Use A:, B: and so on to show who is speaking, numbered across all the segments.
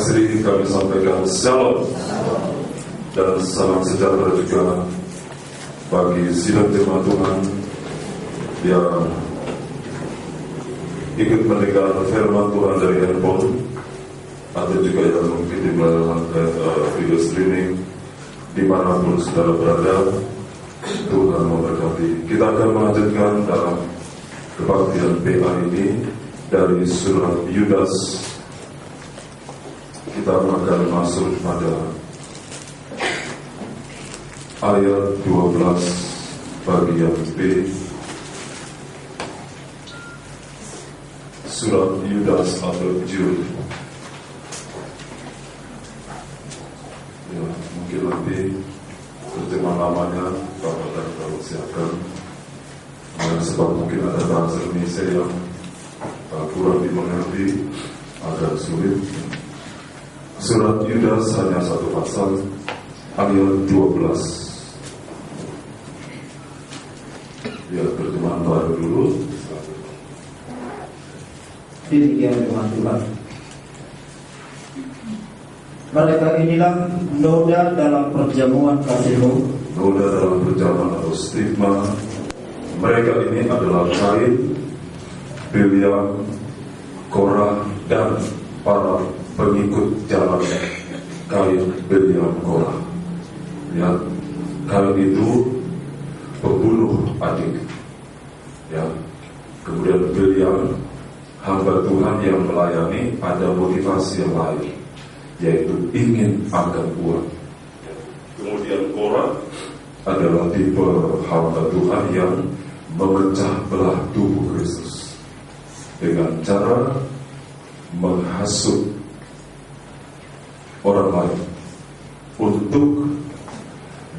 A: Asri kami sampaikan shalom dan salam sejahtera juga bagi sidang jemaat Tuhan yang ikut mendengar firman Tuhan dari handphone atau juga yang mungkin di melalui video streaming dimanapun saudara berada. Tuhan memberkati. Kita akan melanjutkan dalam kebaktian PA ini dari surat Yudas. Kita akan masuk pada ayat 12 bagian B surat Yudas atau Jude. Ya, mungkin nanti terjemahan namanya Bapak dan Bapak siapkan. Sebab mungkin ada bahasa Indonesia yang kurang dimengerti, agak sulit. Surat Yudas hanya satu pasal, ayat 12. Ya, terjemahan baru dulu.
B: Demikian firman Tuhan. Mereka inilah noda dalam perjamuan kasihmu.
A: Noda dalam perjamuan atau stigma. Mereka ini adalah Kain, Bileam, Korah, dan para pengikut jalan Kain, Bileam, Korah. Ya, Kain itu pembunuh adik. Ya, kemudian Bileam, hamba Tuhan yang melayani, ada motivasi yang lain, yaitu ingin angkat uang. Kemudian Korah adalah tipe hamba Tuhan yang memecah belah tubuh Kristus dengan cara menghasut orang lain untuk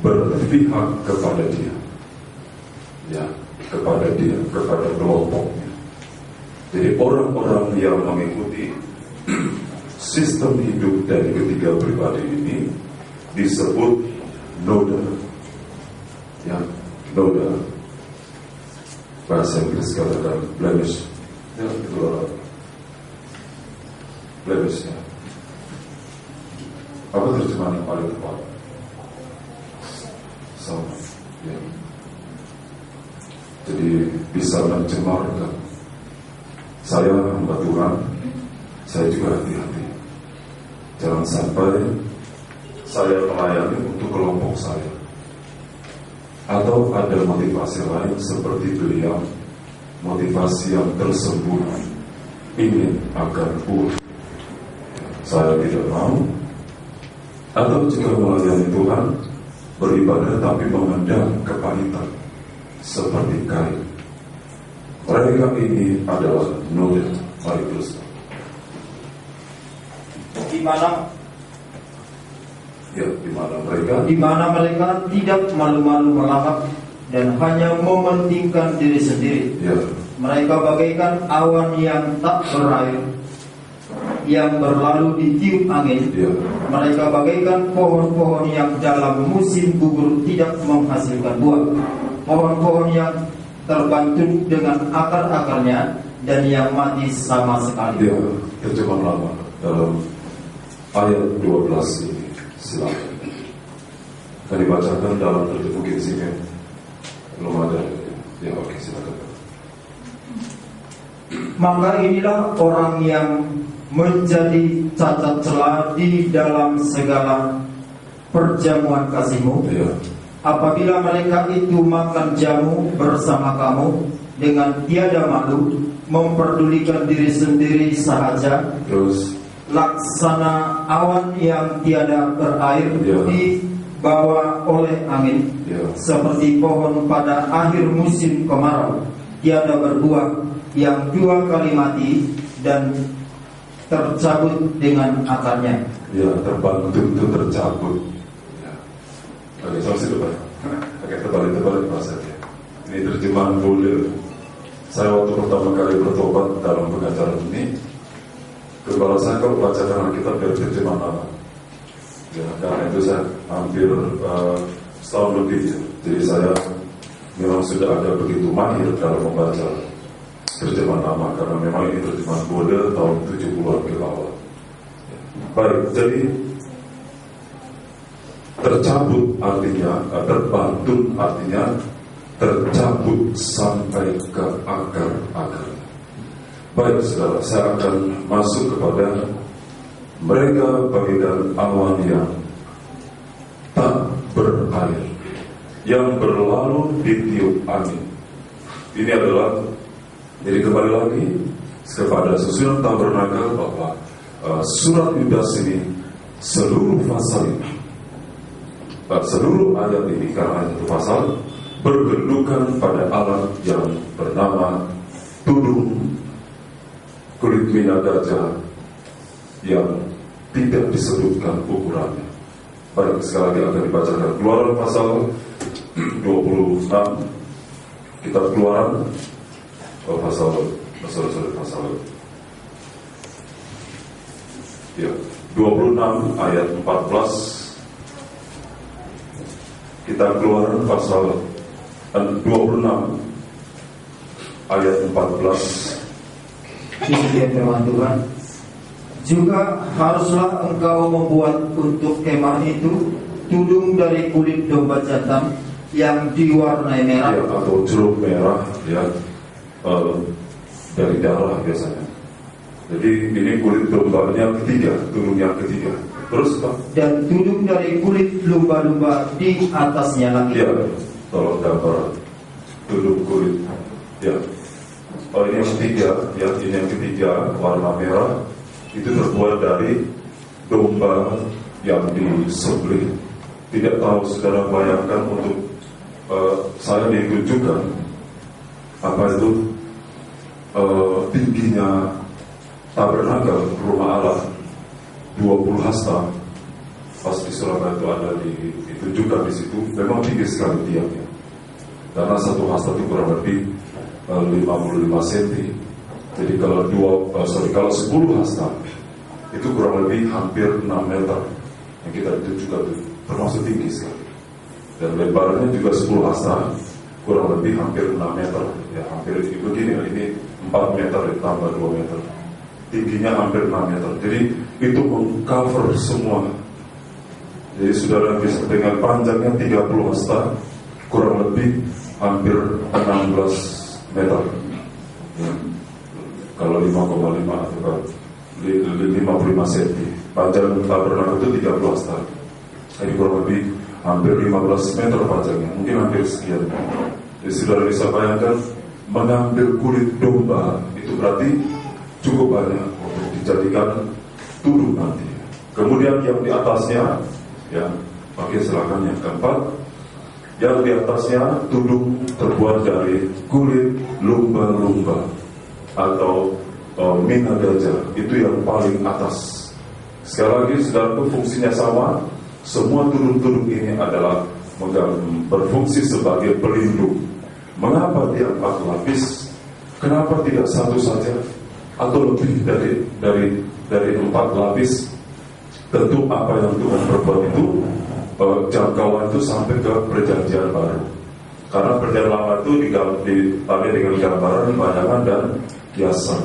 A: berpihak kepada dia, ya, kepada dia, kepada kelompoknya. Jadi orang-orang yang mengikuti sistem hidup dari ketiga pribadi ini disebut noda. Ya, noda. Bahasa Inggris katakan blemish. Ya, itu blemish, ya. Apa terjemahan yang paling tepat? Sama, ya. Jadi bisa mencemarkan. Saya hamba Tuhan, saya juga hati-hati. Jangan sampai saya melayani untuk kelompok saya, atau ada motivasi lain seperti beliau, motivasi yang tersembunyi, ingin agar uang. Saya tidak mau. Atau jika melayani Tuhan, beribadah tapi memendam kepahitan seperti Kain. Mereka ini adalah noda. Mari terus.
B: Di mana mereka tidak malu-malu melahap dan hanya mementingkan diri sendiri.
A: Ya.
B: Mereka bagaikan awan yang tak berair, yang berlalu ditiup angin.
A: Ya.
B: Mereka bagaikan pohon-pohon yang dalam musim gugur tidak menghasilkan buah, pohon-pohon yang terbantu dengan akar-akarnya dan yang mati sama sekali.
A: Ya, terjemahan lama dalam ayat 12 ini. Silakan. Akan dibacakan dalam terjemahan mungkin sini. Belum ada. Ya, oke, silakan.
B: Maka inilah orang yang menjadi cacat celah di dalam segala perjamuan kasihmu.
A: Ya.
B: Apabila mereka itu makan jamu bersama kamu dengan tiada malu, memperdulikan diri sendiri sahaja,
A: Terus
B: laksana awan yang tiada berair,
A: ya,
B: dibawa oleh angin,
A: ya,
B: seperti pohon pada akhir musim kemarau, tiada berbuah, yang 2 kali mati dan tercabut dengan akarnya.
A: ya, terbantu itu tercabut. Oke, sampai situ Pak. Oke, terbalik bahasanya. Ini terjemahan Boleh. Saya waktu pertama kali bertobat dalam pengajaran ini, kepala saya kalau bacakan Alkitab dari terjemahan lama. Ya, karena itu saya hampir setahun lebih. Ya. Jadi saya memang sudah ada begitu mahir dalam membaca terjemahan lama, karena memang ini terjemahan Boleh tahun 70-an ke bawah. Ya. Baik, jadi tercabut artinya, terbantun artinya tercabut sampai ke akar-akar. Baik saudara, saya akan masuk kepada mereka bagian awan yang tak berair, yang berlalu ditiup angin. Ini adalah, jadi kembali lagi kepada susunan tabernakel bahwa surat Yudas ini seluruh pasal ini, seluruh ayat ini karena itu pasal berkedudukan pada alat yang bernama tudung kulit minyak gajah yang tidak disebutkan ukurannya. Baik, sekali lagi akan dibacakan Keluaran pasal 26, kitab Keluaran pasal ya, 26 ayat 14. Kita Keluaran pasal 26 ayat 14.
B: Demikian firman Tuhan. Juga haruslah engkau membuat untuk kemah itu tudung dari kulit domba jantan yang diwarnai merah,
A: ya, atau jeruk merah, ya, dari darah biasanya. Jadi ini kulit dombanya ketiga, tudung yang ketiga. Terus Pak?
B: Dan tudung dari kulit lumba-lumba di atasnya lagi.
A: Ya, tolong gambar tudung kulit. Ya. Oh, ini yang ketiga, ya, ini yang ketiga warna merah. Itu terbuat dari domba yang disembelih. Tidak tahu saudara bayangkan untuk saya ditunjukkan apa itu tingginya tabernakel rumah Allah 20 hasta. Pas di Surabaya itu ada ditunjukkan di situ, memang tinggi sekali tiangnya. Karena satu hasta itu kurang lebih 55 cm. Jadi kalau kalau 10 hasta itu kurang lebih hampir 6 meter yang kita tunjukkan itu termasuk tinggi sekali. Dan lebarnya juga 10 hasta kurang lebih hampir 6 meter. Ya hampir begini, ini 4 meter ditambah 2 meter. Tingginya hampir 6 meter. Jadi itu mengcover semua. Jadi saudara bisa dengan panjangnya 30 hasta kurang lebih hampir 16 meter. Ya. Kalau 5,5 atau 55 cm. Panjang tabernakel itu 30 hasta. Jadi kurang lebih hampir 15 meter panjangnya. Mungkin hampir sekian. Jadi saudara bisa bayangkan mengambil kulit domba itu berarti cukup banyak untuk dijadikan tudung nanti. Kemudian yang di atasnya, ya, pakai silakan yang keempat. Yang di atasnya tudung terbuat dari kulit lumba-lumba atau minyak gajah. Itu yang paling atas. Sekali lagi, saudara, itu fungsinya sama. Semua tudung-tudung ini adalah berfungsi sebagai pelindung. Mengapa dia 4 lapis? Kenapa tidak satu saja? Atau lebih dari 4 lapis? Tentu apa yang Tuhan berbuat itu jangkauan itu sampai ke perjanjian baru. Karena perjanjian lama itu ditandai dengan gambaran, bayangan dan kiasan.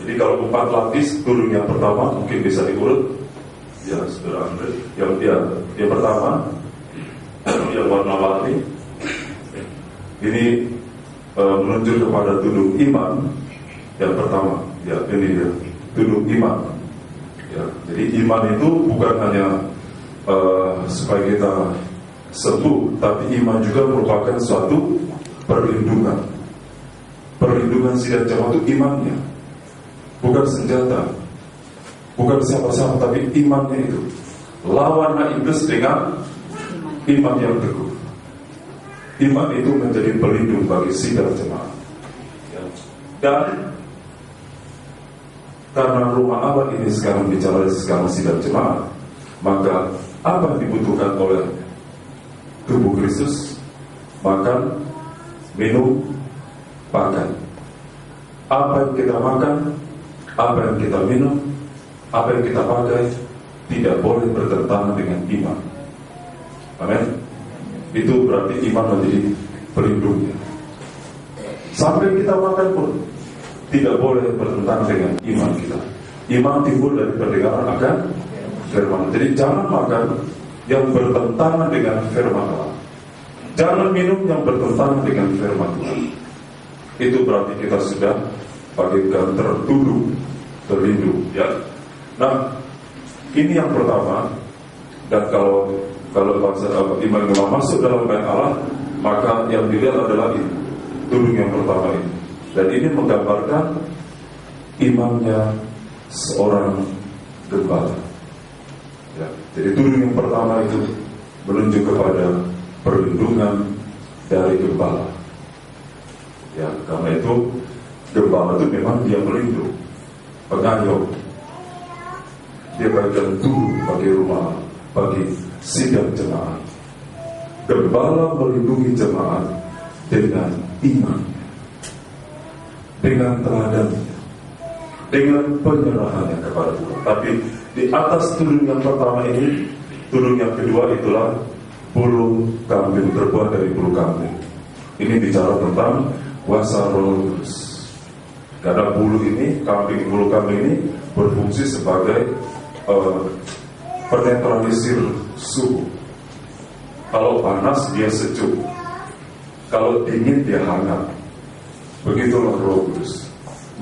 A: Jadi kalau 4 lapis, tudung yang pertama mungkin bisa diurut. Ya, saudara Andre. Yang pertama, yang warna-warni, ini menunjuk kepada tudung iman. Yang pertama, ya ini ya, tudung iman. Ya, jadi iman itu bukan hanya supaya kita sembuh, tapi iman juga merupakan suatu perlindungan. Perlindungan sidang jemaat itu imannya, bukan senjata, bukan siapa-siapa, tapi imannya itu. Lawanlah iblis dengan iman yang teguh. Iman itu menjadi pelindung bagi sidang jemaat. Ya. Dan karena rumah Allah ini sekarang bicara sekarang sidang jemaat, maka apa yang dibutuhkan oleh tubuh Kristus? Makan, minum, pakai. Apa yang kita makan, apa yang kita minum, apa yang kita pakai tidak boleh bertentangan dengan iman. Amin. Itu berarti iman menjadi pelindungnya. Sampai kita makan pun tidak boleh bertentangan dengan iman kita. Iman timbul dari pendengaran akan firman. Jadi jangan makan yang bertentangan dengan firman Allah. Jangan minum yang bertentangan dengan firman Tuhan. Itu berarti kita sudah bagaikan tertuduh, terlindung, ya. Nah, ini yang pertama. Dan kalau bangsa iman masuk dalam bait Allah, maka yang dilihat adalah ini, tudung yang pertama ini. Dan ini menggambarkan imannya seorang gembala. Ya, jadi tudung yang pertama itu menunjuk kepada perlindungan dari gembala. Ya, karena itu gembala itu memang dia melindung, pengayom. Dia bagian tudung bagi rumah, bagi sidang jemaat. Gembala melindungi jemaat dengan iman, dengan teladan, dengan penyerahannya kepada Tuhan. Tapi di atas tudung yang pertama ini, tudung yang kedua itulah bulu kambing, terbuat dari bulu kambing. Ini bicara tentang kuasa Roh Kudus. Karena bulu kambing ini berfungsi sebagai penetralisir suhu. Kalau panas dia sejuk, kalau dingin dia hangat. Begitulah Roh Kudus,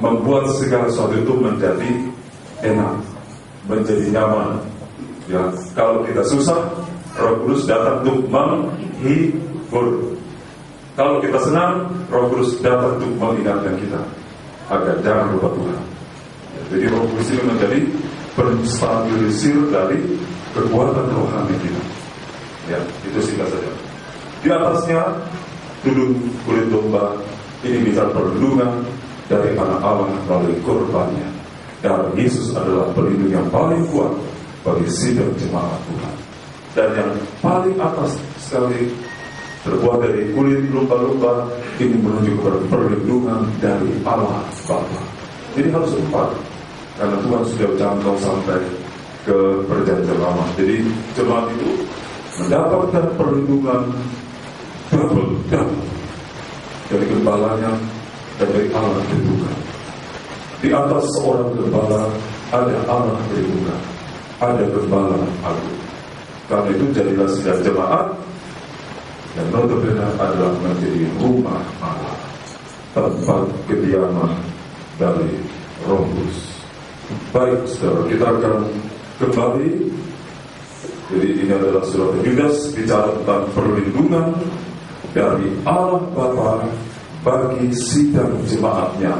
A: membuat segala sesuatu itu menjadi enak, menjadi nyaman. Ya, kalau kita susah, Roh Kudus datang untuk menghibur. Kalau kita senang, Roh Kudus datang untuk mengingatkan kita agar jangan lupa Tuhan. Ya, jadi Roh Kudus ini menjadi penstabilisir dari kekuatan rohani kita. Ya, itu singkat saja. Di atasnya tudung kulit domba ini bisa perlindungan dari anak Allah melalui korbannya. Dan Yesus adalah pelindung yang paling kuat bagi sidang jemaat Tuhan. Dan yang paling atas sekali terbuat dari kulit lumba-lumba ini menunjuk kepada perlindungan dari Allah Bapa. Jadi harus 4, karena Tuhan sudah jangkau sampai ke perjanjian lama. Jadi jemaat itu mendapatkan perlindungan double dari gembalanya dan dari Allah Tuhan. Di atas seorang gembala ada Allah Tuhan, ada gembala agung. Karena itu jadilah sidang jemaat yang notabene adalah menjadi rumah Allah, tempat kediaman dari Roh Kudus. Baik, saudara, kita akan kembali. Jadi ini adalah surat Yudas bicara tentang perlindungan dari Allah Bapa bagi sidang jemaatnya,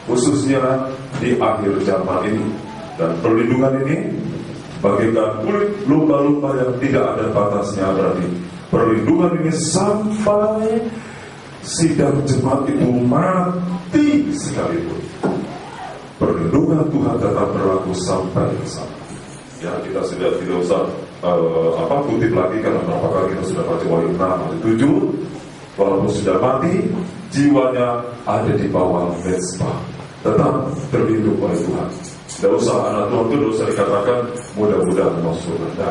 A: khususnya di akhir zaman ini. Dan perlindungan ini bagaikan kulit lumba-lumba yang tidak ada batasnya. Berarti perlindungan ini sampai sidang jemaat itu mati sekalipun. Perlindungan Tuhan tetap berlaku sampai ke sana. Ya, kita sudah tidak usah kutip lagi karena berapa kali kita sudah baca Wahyu 6 ayat 7. Walaupun sudah mati, jiwanya ada di bawah mezbah, tetap terlindung oleh Tuhan. Tidak usah anak Tuhan itu tidak usah dikatakan mudah-mudahan masuk surga.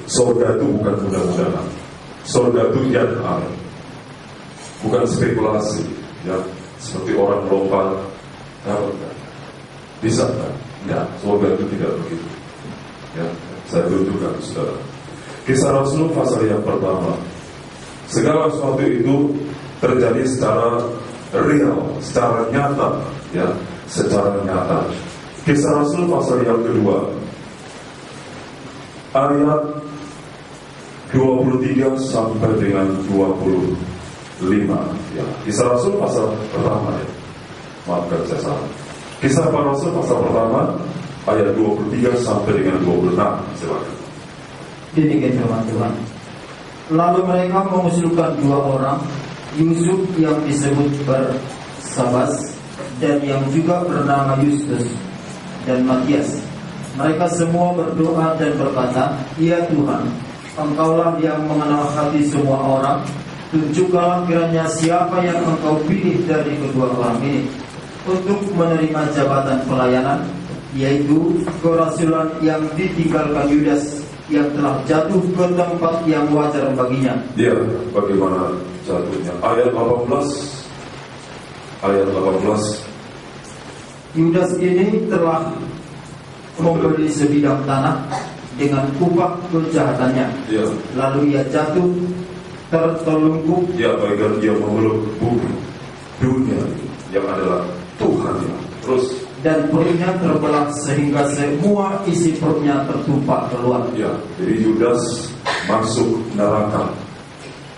A: Surga itu bukan mudah-mudahan. Surga itu yakin, bukan spekulasi. Ya, seperti orang lompat, bisa kan? Enggak, surga itu tidak begitu. Ya, saya tunjukkan, saudara. Kisah Rasul pasal yang pertama. Segala sesuatu itu terjadi secara real, secara nyata, ya, secara nyata. Kisah Rasul pasal yang kedua, ayat 23 sampai dengan 25. Ya, Kisah Rasul pasal pertama, ya. Maafkan saya salah. Kisah para Rasul pasal pertama ayat 23 sampai dengan 26. Silakan.
B: Demikian firman Tuhan. Lalu mereka mengusulkan 2 orang, Yusuf yang disebut Barsabas dan yang juga bernama Justus dan Matias. Mereka semua berdoa dan berkata, "Ya Tuhan, Engkaulah yang mengenal hati semua orang. Tunjukkanlah kiranya siapa yang Engkau pilih dari kedua orang ini untuk menerima jabatan pelayanan, yaitu kerasulan yang ditinggalkan Yudas yang telah jatuh ke tempat yang wajar baginya."
A: Dia bagaimana jatuhnya? Ayat 18.
B: Yudas ini telah membeli sebidang tanah dengan upah kejahatannya.
A: Ya.
B: Lalu ia jatuh tertelungkup.
A: Ya, bagian dia memeluk bumi, dunia yang adalah Tuhannya. Terus.
B: Dan perutnya terbelah sehingga semua isi perutnya tertumpah keluar.
A: Ya, jadi Yudas masuk neraka.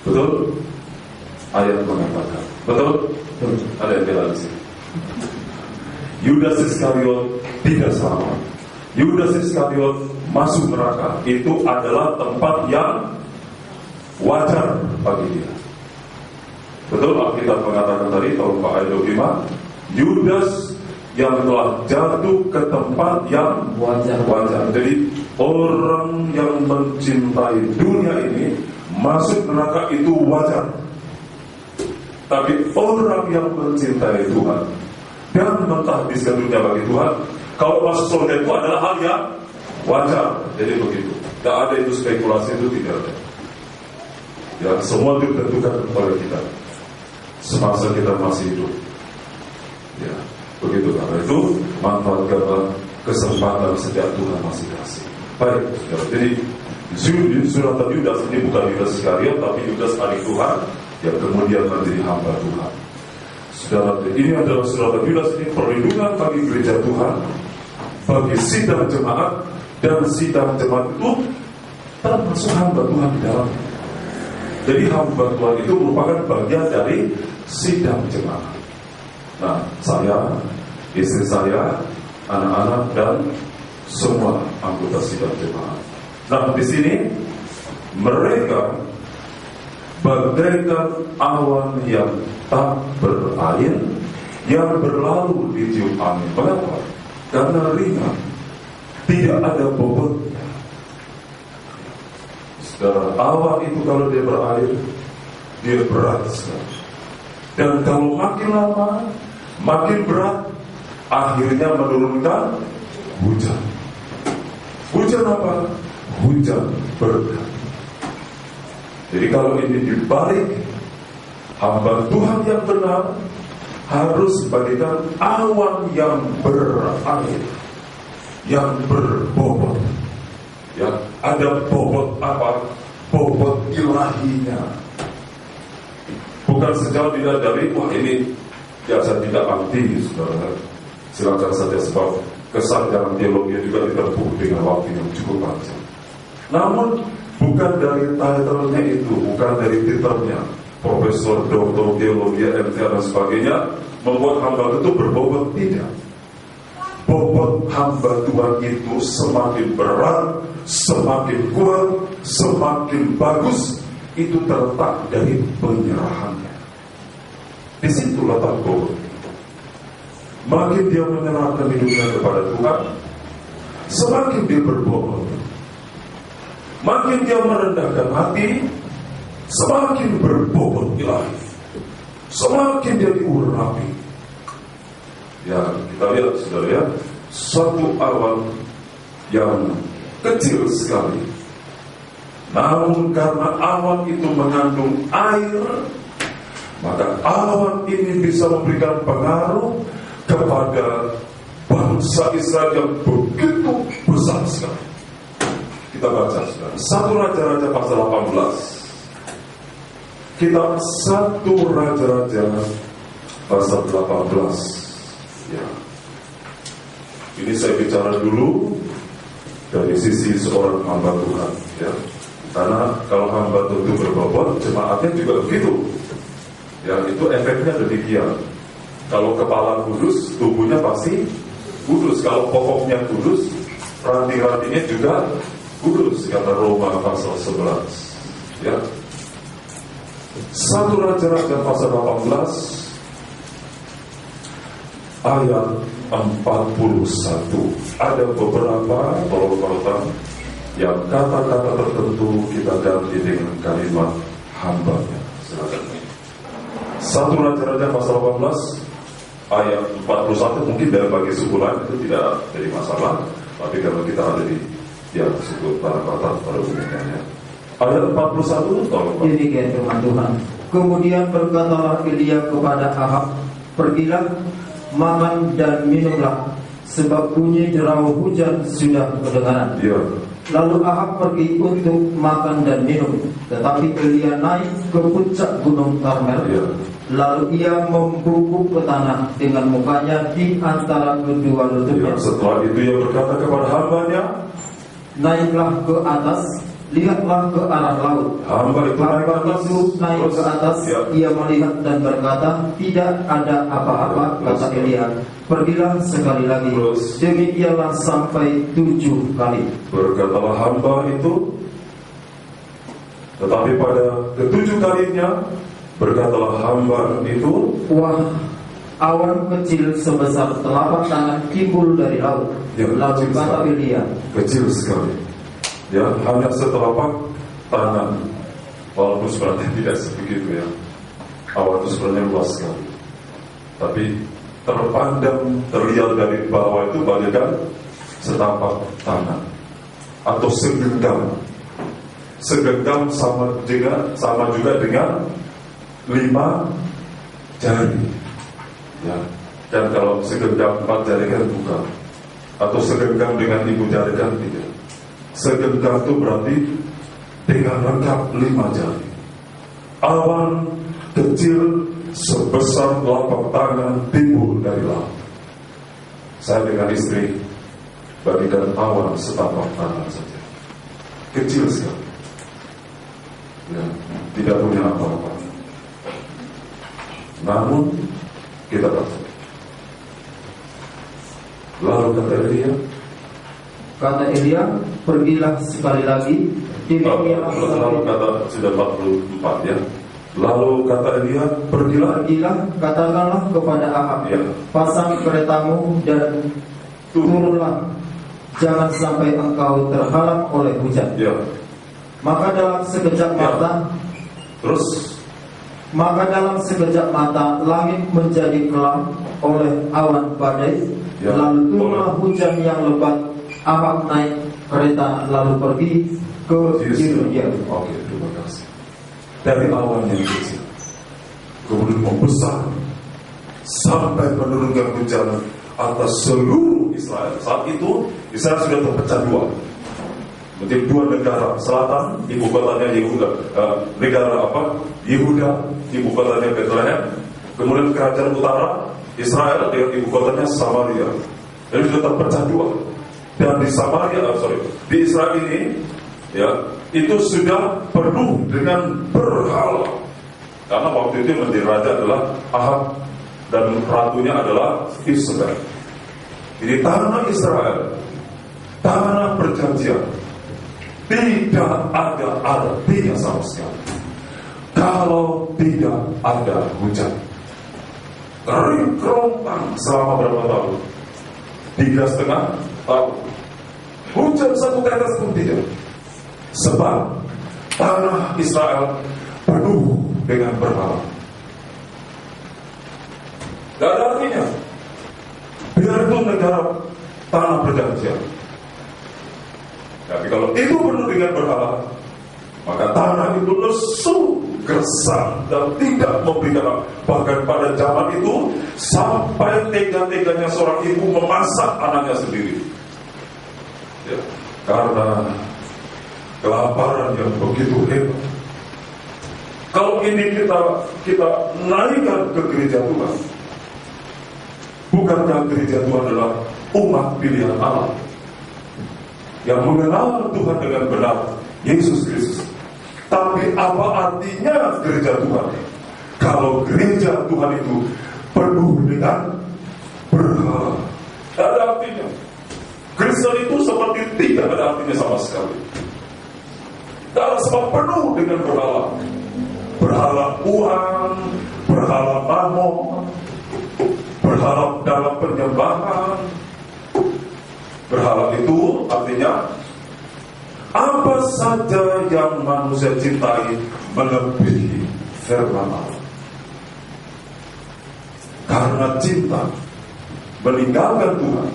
A: Betul? Ayat mengatakan. Betul? Ada yang bilang di sini. Yudas Iskariot tidak sama. Yudas Iskariot masuk neraka. Itu adalah tempat yang wajar bagi dia. Betul? Alkitab mengatakan tadi, tahun Pak ayat 25, Yudas yang telah jatuh ke tempat yang wajar. Jadi orang yang mencintai dunia ini masuk neraka itu wajar. Tapi orang yang mencintai Tuhan dan mentahbiskan dunia bagi Tuhan, kalau masuk surga itu adalah hal yang wajar. Jadi begitu. Tidak ada itu spekulasi, itu tidak ada. Ya, semua ditentukan oleh kita semasa kita masih hidup. Ya. Begitu, karena itu manfaatkanlah kesempatan setiap Tuhan masih kasih. Baik, jadi suratan Yudas ini bukan Yudas Iskariot, tapi Yudas adik Tuhan yang kemudian menjadi hamba Tuhan. Saudara, ini adalah suratan Yudas ini perlindungan bagi gereja Tuhan, bagi sidang jemaat, dan sidang jemaat itu termasuk hamba Tuhan di dalamnya. Jadi hamba Tuhan itu merupakan bagian dari sidang jemaat. Nah, saya, istri saya, anak-anak, dan semua anggota sidang jemaat. Nah, di sini mereka bagaikan awan yang tak berair yang berlalu di tiup angin. Mengapa? Karena ringan, tidak ada bobotnya. Saudara, awan itu kalau dia berair, dia berat sekali. Dan kalau makin lama, makin berat, akhirnya menurunkan hujan. Hujan apa? Hujan berkat. Jadi kalau ini dibalik, hamba Tuhan yang benar harus bagikan awan yang berair, yang berbobot. Ya, ada bobot apa? Bobot ilahinya. Bukan sejauh dilihat dari, wah ini biasa tidak arti, saudara. Silakan saja, sebab kesadaran teologi juga ditempuh dengan waktu yang cukup panjang. Namun bukan dari title-nya itu, bukan dari titelnya, profesor, doktor, teologi, MT dan sebagainya, membuat hamba itu berbobot. Tidak. Bobot hamba Tuhan itu semakin berat, semakin kuat, semakin bagus. Itu terletak dari penyerahannya. Di situ letak bobot. Makin dia menyerahkan hidupnya kepada Tuhan, semakin dia berbobot. Makin dia merendahkan hati, semakin berbobot ilahi. Semakin dia diurapi. Ya, kita lihat, saudara ya, suatu awan yang kecil sekali, namun karena awan itu mengandung air, maka awan ini bisa memberikan pengaruh kepada bangsa Israel yang begitu besar sekali. Kita baca sekarang 1 Raja-Raja pasal 18. Kitab 1 Raja-Raja pasal 18. Ya. Ini saya bicara dulu dari sisi seorang hamba Tuhan, ya. Karena kalau hamba tentu berbobot, jemaatnya juga begitu. Ya, itu efeknya demikian. Kalau kepala kudus, tubuhnya pasti kudus. Kalau pokoknya kudus, ranting-rantingnya juga kudus, kata Roma pasal 11. Ya. 1 Raja-Raja pasal 18 ayat 41. Ada beberapa tolong-tolong yang kata-kata tertentu kita ganti dengan kalimat hambanya. Silakan. 1 Raja-Raja pasal 18 ayat 41. Mungkin dari bagi suku lain itu tidak jadi masalah, tapi kalau kita ada di suku Batak pada umumnya. Ayat 41 tolong.
B: Demikian firman Tuhan. Kemudian berkatalah Elia kepada Ahab, pergilah, makan dan minumlah, sebab bunyi derau hujan sudah kedengaran.
A: Ya.
B: Lalu Ahab pergi untuk makan dan minum, tetapi Elia naik ke puncak gunung Karmel.
A: Ya.
B: Lalu ia membungkuk ke tanah dengan mukanya di antara kedua lututnya.
A: Ya. Setelah itu ia berkata kepada hambanya,
B: naiklah ke atas, lihatlah ke arah laut.
A: hamba itu naik ke
B: Hamba
A: atas.
B: itu naik
A: Terus,
B: ke atas,
A: ya.
B: ia melihat dan berkata, tidak ada apa-apa.
A: Terus.
B: Kata Elia, pergilah sekali lagi.
A: Terus.
B: Demikianlah sampai 7 kali.
A: Berkatalah hamba itu, tetapi pada ketujuh kalinya berkatalah hamba itu,
B: Wah, awan kecil sebesar telapak tangan timbul dari laut.
A: Ya,
B: Lalu
A: kecil
B: kata
A: sekali.
B: Elia,
A: kecil sekali, ya, hanya setelapak tangan, walaupun sebenarnya tidak sebegitu ya. Awan itu sebenarnya luas sekali, tapi terpandang, terlihat dari bawah itu bagaikan setapak tangan atau segenggam. Segenggam sama juga dengan 5 jari, ya. Dan kalau segenggam 4 jari kan bukan, atau segenggam dengan ibu jari kan tidak. Segenggam itu berarti dengan lengkap 5 jari. Awan kecil sebesar telapak tangan timbul dari laut. Saya dengan istri bagikan awan setapak tangan saja, kecil sekali, ya, tidak punya apa-apa. Namun kita takut. Lalu kata Elia,
B: pergilah sekali lagi. Demikianlah
A: lalu
B: sampai
A: kata sudah 44 ya. Lalu kata Elia, pergilah.
B: katakanlah kepada Ahab,
A: Ya.
B: pasang keretamu dan turunlah, jangan sampai engkau terhalang oleh hujan.
A: Ya.
B: Maka dalam sekejap
A: Ya.
B: mata,
A: Terus
B: langit menjadi kelam oleh awan badai.
A: Ya.
B: Lalu turunlah hujan yang lebat. Ahab naik kereta lalu pergi ke Yerusalem.
A: Oke, terima kasih. Dari awan yang kecil kemudian membesar sampai menurunkan hujan atas seluruh Israel. Saat itu Israel sudah terpecah dua, menjadi 2 negara. Selatan ibu kotanya Yehuda, negara Yehuda, ibu kotanya Bethlehem. Kemudian kerajaan utara Israel dengan ibu kotanya Samaria. Jadi sudah terpecah dua. Dan di di Israel ini, ya, itu sudah penuh dengan berhala. Karena waktu itu menjadi raja adalah Ahab dan ratunya adalah Isabel. Ini tanah Israel, tanah perjanjian, tidak ada artinya sama sekali kalau tidak ada hujan. Kering kerontang selama berapa tahun? 3,5 tahun. Hujan 1 tetes pun tidak. Sebab tanah Israel penuh dengan berhala. Gak ada artinya. Biar itu negara tanah perjanjian, tapi kalau itu penuh dengan berhala, maka tanah itu lesu, gersang, dan tidak memberikan. Bahkan pada zaman itu sampai tega-teganya seorang ibu memasak anaknya sendiri, ya, karena kelaparan yang begitu hebat. Kalau ini kita naikkan ke gereja Tuhan, bukankah gereja Tuhan adalah umat pilihan Allah yang mengenal Tuhan dengan benar, Yesus Kristus? Tapi apa artinya gereja Tuhan kalau gereja Tuhan itu penuh dengan berhala? Tidak ada artinya. Kristen itu seperti tidak ada artinya sama sekali. Tidak ada, sebab penuh dengan berhala. Berhala uang, berhala mamon, berhala dalam penyembahan. Berhala itu artinya apa saja yang manusia cintai melebihi firman Allah. Karena cinta meninggalkan Tuhan,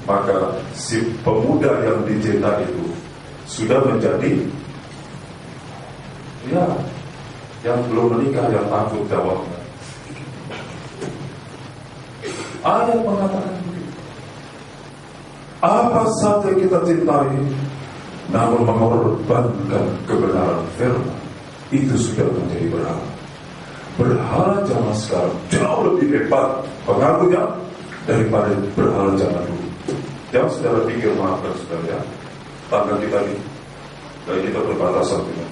A: maka si pemuda yang dicinta itu sudah menjadi, ya, yang belum menikah yang takut jawabnya. Ayat mengatakan begitu. Apa saja kita cintai, namun mengorbankan kebenaran firman, itu sudah menjadi berhala. Berhala zaman sekarang jauh lebih hebat pengaruhnya daripada berhala zaman dulu. Jangan saudara pikir, maafkan saudara, tangga kita ini, dari kita berbatasan dengan.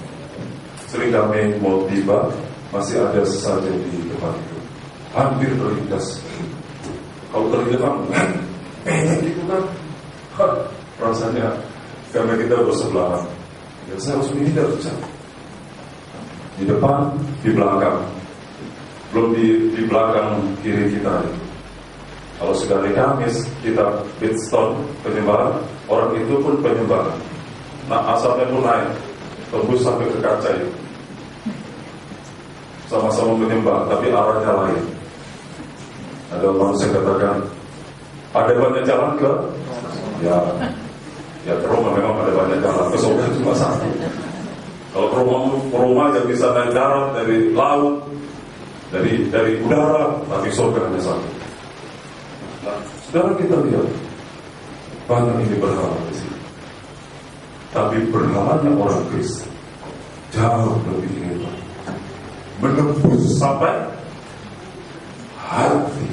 A: Sering kami mau tiba, masih ada sesajen di depan itu, hampir terlindas. Kalau terlindas kan, gitu kan, rasanya karena kita bersebelahan. Ya, saya harus menghindar saja. Di depan, di belakang, belum di belakang kiri kita. Kalau sudah hari Kamis kita Bidstone penyembahan, orang itu pun penyembahan. Nah, asapnya pun naik, tembus sampai ke kaca itu. Sama-sama menyembah, tapi arahnya lain. Ada manusia katakan, ada banyak jalan ke? Ya ke Roma memang ada banyak jalan. Ke surga cuma satu. Kalau ke Roma yang bisa naik darat, dari laut, dari udara, tapi surga hanya satu. Nah, saudara kita lihat banyak ini berhala di sini. Tapi berhalanya orang Kristen jauh lebih hebat, menembus sampai hati,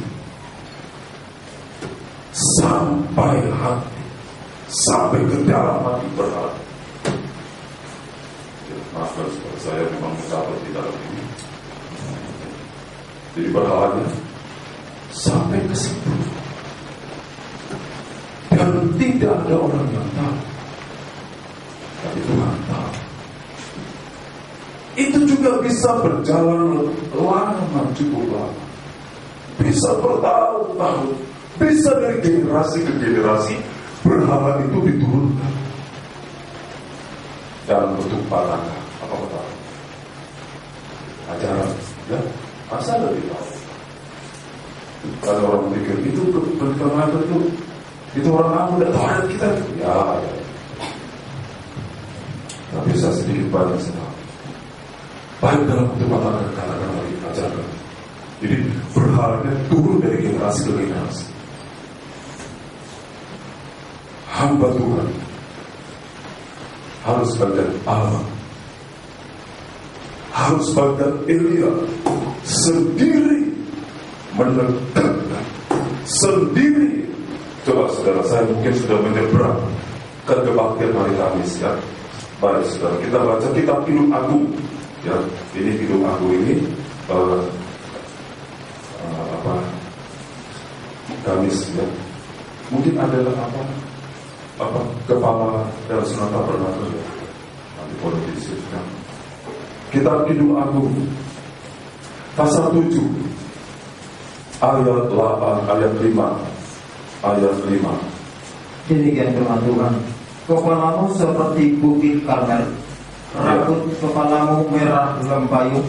A: sampai ke dalam hati berhala. Maafkan saya memang mencapai di dalam ini. Jadi berhalanya sampai ke situ, dan tidak ada orang yang tahu, tapi Tuhan tahu. Itu juga bisa berjalan lama, cukup lama, bisa bertahun-tahun, bisa dari generasi ke generasi. Berhala itu diturunkan dalam bentuk palaka. Apa betul? Ajaran, ya, asal lebih tahu. Kalau orang pikir itu berkemana itu orang aku udah tahu kita, ya. Tapi saya sedikit banyak sedang baik dalam bentuk palaka, katakan lagi ajaran. Jadi berhalanya turun dari generasi ke generasi. Hamba Tuhan harus bagian Allah, harus bagian Elia sendiri menegakkan sendiri. Coba saudara, saya mungkin sudah menyeberang ke kebaktian hari Kamis, ya. Baik saudara, kita baca kitab Kidung Agung, ya. Ini Kidung Agung ini Kamis, ya. Mungkin adalah kepala dan Sonata Bernardo, nanti politis, ya. Kitab Kidung Agung pasal 7 ayat 8, ayat 5, ayat 5.
B: Demikian firman Tuhan. Kepalamu seperti bukit Karmel, rambut kepalamu merah lempayung,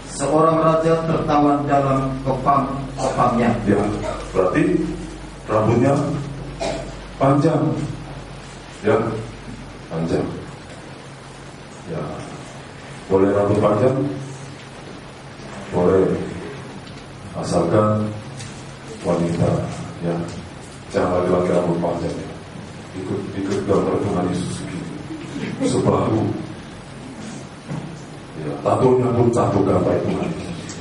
B: seorang raja tertawan dalam kepang-kepangnya.
A: Ya, berarti rambutnya panjang. Ya, panjang. Ya, boleh rambut panjang? Boleh, asalkan wanita, ya, jangan laki-laki rambut panjang, ya. Ikut gambar Tuhan Yesus begini, sebahu, ya, tatonya pun tato gambar Tuhan Yesus.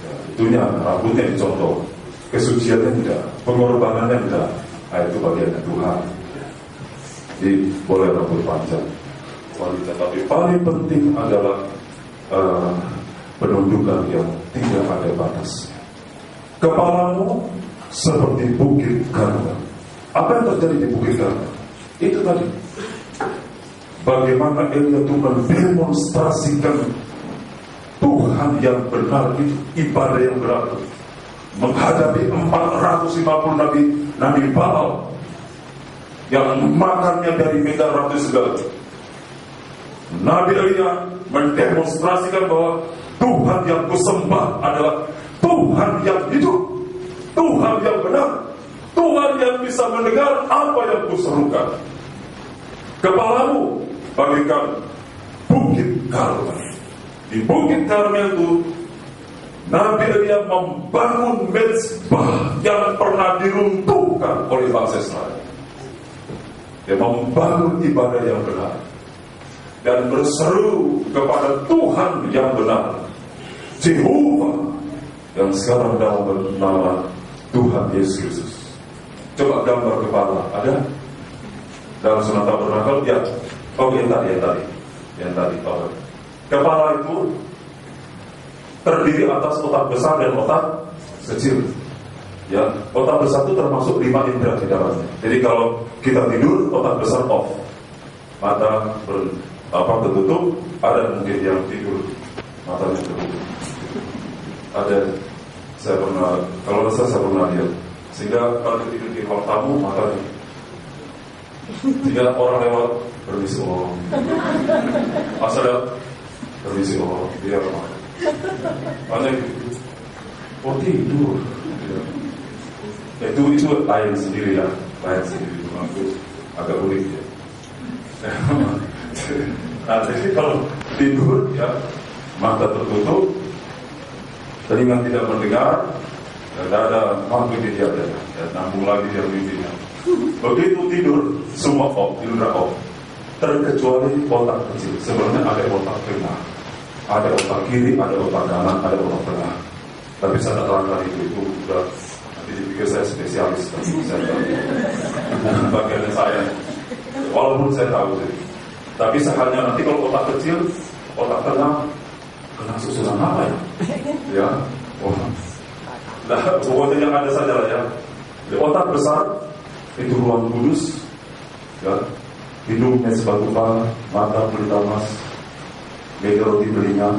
A: Ya, itunya rambutnya dicontoh, kesuciannya tidak, pengorbanannya tidak. Nah, itu bagian Tuhan. Jadi boleh rambut panjang wanita, tapi paling penting adalah penundukan yang tidak ada batas. Kepalamu seperti bukit Karmel. Apa yang terjadi di bukit Karmel? Itu tadi, bagaimana Elia itu mendemonstrasikan Tuhan yang benar, itu ibadah yang benar, menghadapi 450 Nabi Baal yang makannya dari medan ratu segala. Nabi Elia mendemonstrasikan bahwa Tuhan yang kusembah adalah Tuhan yang hidup, Tuhan yang benar, Tuhan yang bisa mendengar apa yang kuserukan. Kepalamu bagaikan bukit Karmel. Di bukit Karmel itu Nabi Elia membangun mezbah yang pernah diruntuhkan oleh bangsa Israel. Dia membangun ibadah yang benar dan berseru kepada Tuhan yang benar, Jehovah, yang sekarang dalam bernama Tuhan Yesus Kristus. Coba gambar kepala, ada? Dalam Sunan Tabernakel, ya. Oh, yang tadi. Oh. Kepala itu terdiri atas otak besar dan otak kecil. Ya, otak besar itu termasuk 5 indera di dalamnya. Jadi kalau kita tidur, otak besar off, mata tertutup. Ada mungkin yang tidur matanya tertutup. Ada, kalau saya pernah lihat. Sehingga kalau tidur di ruang tamu, matanya. Jika orang lewat, permisi, oh. Asal permisi, oh, dia apa? Hanya gitu. Oh, tidur. Itu lain sendiri ya, itu agak unik ya. Nah, jadi kalau tidur ya, mata tertutup, telinga tidak mendengar, tidak ada mampu dia ada, ya, nambung lagi dia mimpinya. Begitu tidur, semua indera off, terkecuali otak kecil. Sebenarnya ada otak tengah, ada otak kiri, ada otak kanan, ada otak tengah. Tapi saya tak terangkan itu sudah. Dipikir saya spesialis, tapi saya tahu bagiannya saya. Walaupun saya tahu sih. Tapi hanya nanti kalau otak kecil, otak tengah kena susunan apa ya? Ya, oh. Nah, pokoknya yang ada saja lah ya. Di otak besar itu ruang kudus, ya. Hidungnya sebatu kepala, mata pelita emas, meja roti telinga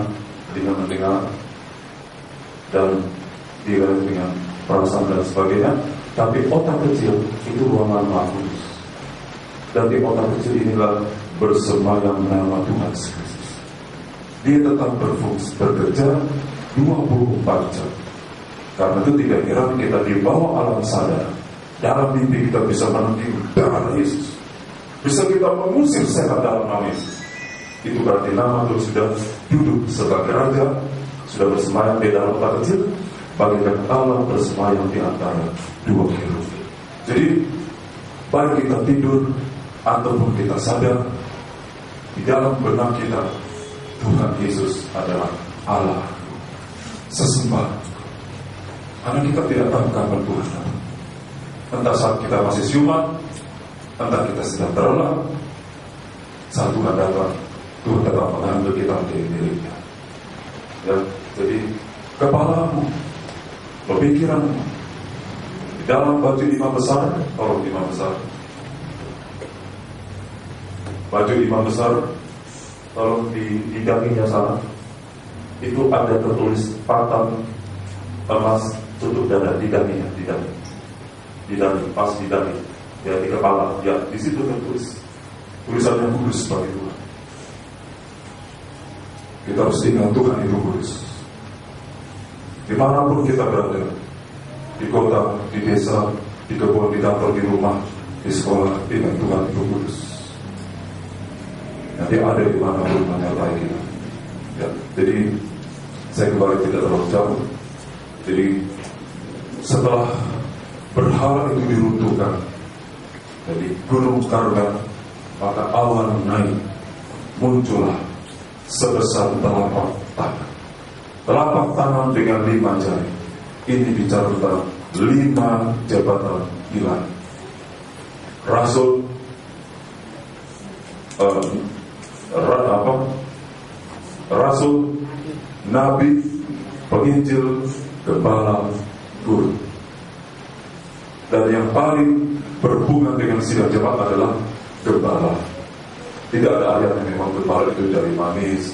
A: mendengar, dan diraih dengan perasaan dan sebagainya. Tapi otak kecil itu ruangan Maha Kudus. Dan di otak kecil inilah bersemayam nama Tuhan Yesus. Dia tetap berfungsi, bekerja 24 jam. Karena itu tidak heran kita di bawah alam sadar, dalam mimpi kita bisa menanti darah Yesus, bisa kita mengusir setan dalam nama Yesus. Itu berarti nama Tuhan sudah duduk sebagai raja, sudah bersemayam di dalam otak kecil, bagaikan Allah bersemayam di antara 2 kerub. Jadi baik kita tidur ataupun kita sadar, di dalam benak kita Tuhan Yesus adalah Allah sesembah. Karena kita tidak tahu kapan Tuhan datang. Entah saat kita masih siuman, entah kita sedang terlelap, saat Tuhan datang, Tuhan tetap mengambil kita menjadi miliknya. Ya, jadi kepalamu, pemikiranmu, di dalam baju imam besar, tolong imam besar, baju imam besar, tolong di dahinya sana, itu ada tertulis patam emas tutup dada, di dahinya, di dahi, pas di dahi, ya di kepala, ya di situ tertulis tulisannya kudus bagi Tuhan. Kita harus ingat Tuhan itu kudus. Dimanapun kita berada, di kota, di desa, di kebun, di kantor, di rumah, di sekolah, ingat Tuhan itu kudus. Nanti ada di manapun menyertai kita. Ya, jadi saya kembali tidak terlalu jauh. Jadi setelah berhala itu diruntuhkan dari Gunung Karmel, maka awan naik, muncullah sebesar telapak tangan dengan 5 jari. Ini bicara tentang 5 jabatan ilahi. Rasul, Rasul, Nabi, penginjil, gembala, guru. Dan yang paling berhubungan dengan sidang jemaat adalah gembala. Tidak ada ayat yang memang gembala itu dari manis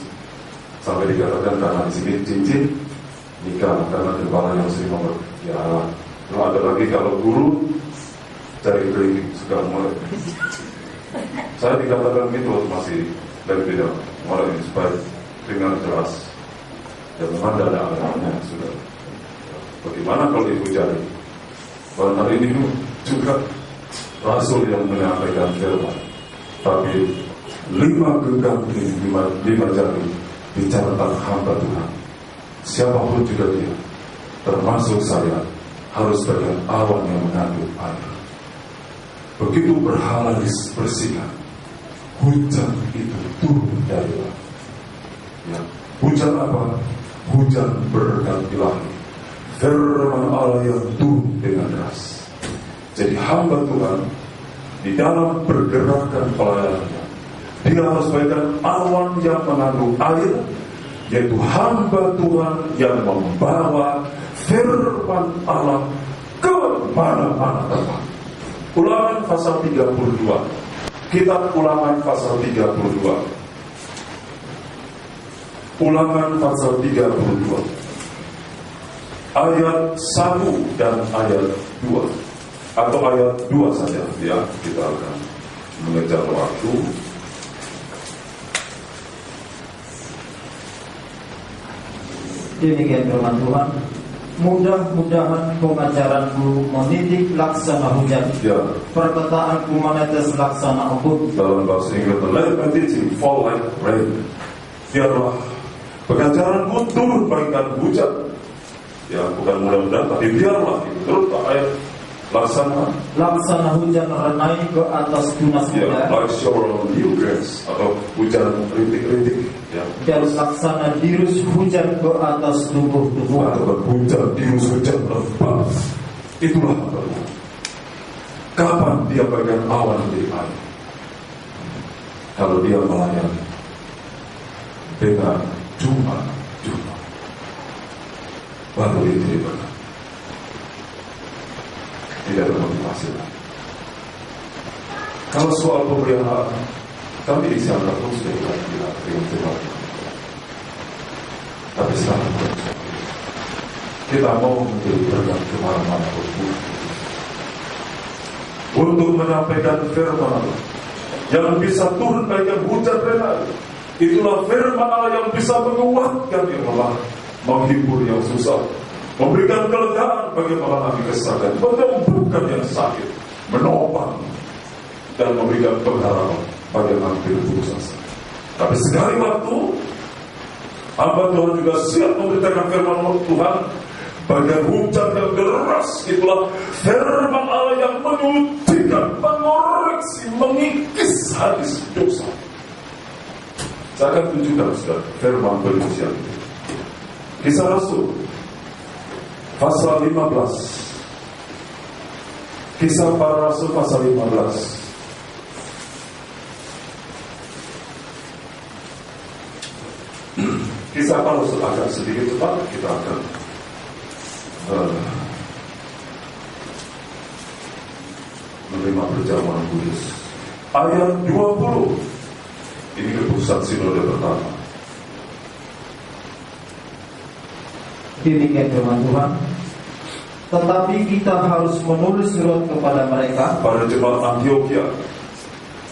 A: sampai dikatakan karena di sini cincin nikah, karena gembala yang sering nomor. Ya, kalau ada lagi kalau guru cari keliling suka mulai. Saya dikatakan gitu masih dari tidak mulai supaya dengar jelas. Dan memang tidak ada alatnya sudah. Bagaimana kalau ibu jari? Pada hari ini juga Rasul yang menyampaikan firman. Tapi 5 genggam ini, 5 jari bicara tentang hamba Tuhan. siapapun juga dia, termasuk saya, harus bagian awan yang mengandung air. Begitu berhala dibersihkan, hujan itu turun dari langit. Ya. Hujan apa? Hujan berkat ilahi, firman Allah yang turun dengan deras. Jadi hamba Tuhan di dalam pergerakan pelayanannya, dia harus bagikan awan yang mengandung air, yaitu hamba Tuhan yang membawa firman Allah ke mana-mana tempat. Ulangan pasal 32. Kitab Ulangan pasal 32. Ulangan pasal 32. Ayat 1 dan ayat 2. Atau ayat 2 saja ya, kita akan mengejar waktu.
B: Demikian firman Tuhan. Mudah-mudahan pengajaranku menitik laksana hujan,
A: Ya.
B: perkataanku menetes laksana embun.
A: Dalam bahasa Inggris, let my teaching fall like rain. Biarlah pengajaranku turun bagaikan hujan. Ya, bukan mudah-mudahan, tapi biarlah itu terus ayat laksana
B: hujan renai ke atas tunas
A: ya,
B: muda,
A: like shower on new grass, atau hujan rintik-rintik ya.
B: dan laksana dirus hujan ke atas tubuh-tubuh.
A: Atau hujan dirus, hujan lebat. Itulah Tuhan. Kapan dia bagian awan menjadi air? Kalau dia melayani dengan cuma baru itu diberkati. Tidak ada motivasi lagi. Kalau soal pemeliharaan, kami di sana pun sudah bilang dengan Tuhan. Tapi sekarang kita mau menjadi berkat kemana-mana untuk menyampaikan firman Allah yang bisa turun bagian hujan renai. Itulah firman Allah yang bisa menguatkan yang lemah, menghibur yang susah, memberikan kelegaan bagi mengalami kesakitan, menyembuhkan yang sakit, menopang dan memberikan pengharapan bagi yang hampir putus asa. Tapi sekali waktu hamba Tuhan juga siap memberitakan firman Tuhan bagian hujan yang deras. Itulah firman Allah yang menyucikan, mengoreksi, mengikis hadis dosa. Saya akan tunjukkan sudah firman penyucian. Kisah Rasul pasal 15. Kisah para Rasul pasal 15. Kisah para Rasul agak sedikit cepat, kita akan menerima perjamuan kudus. Ayat 20. Ini keputusan sinode pertama.
B: Demikian firman Tuhan. Tetapi kita harus menulis surat kepada mereka,
A: Pada jemaat Antioquia,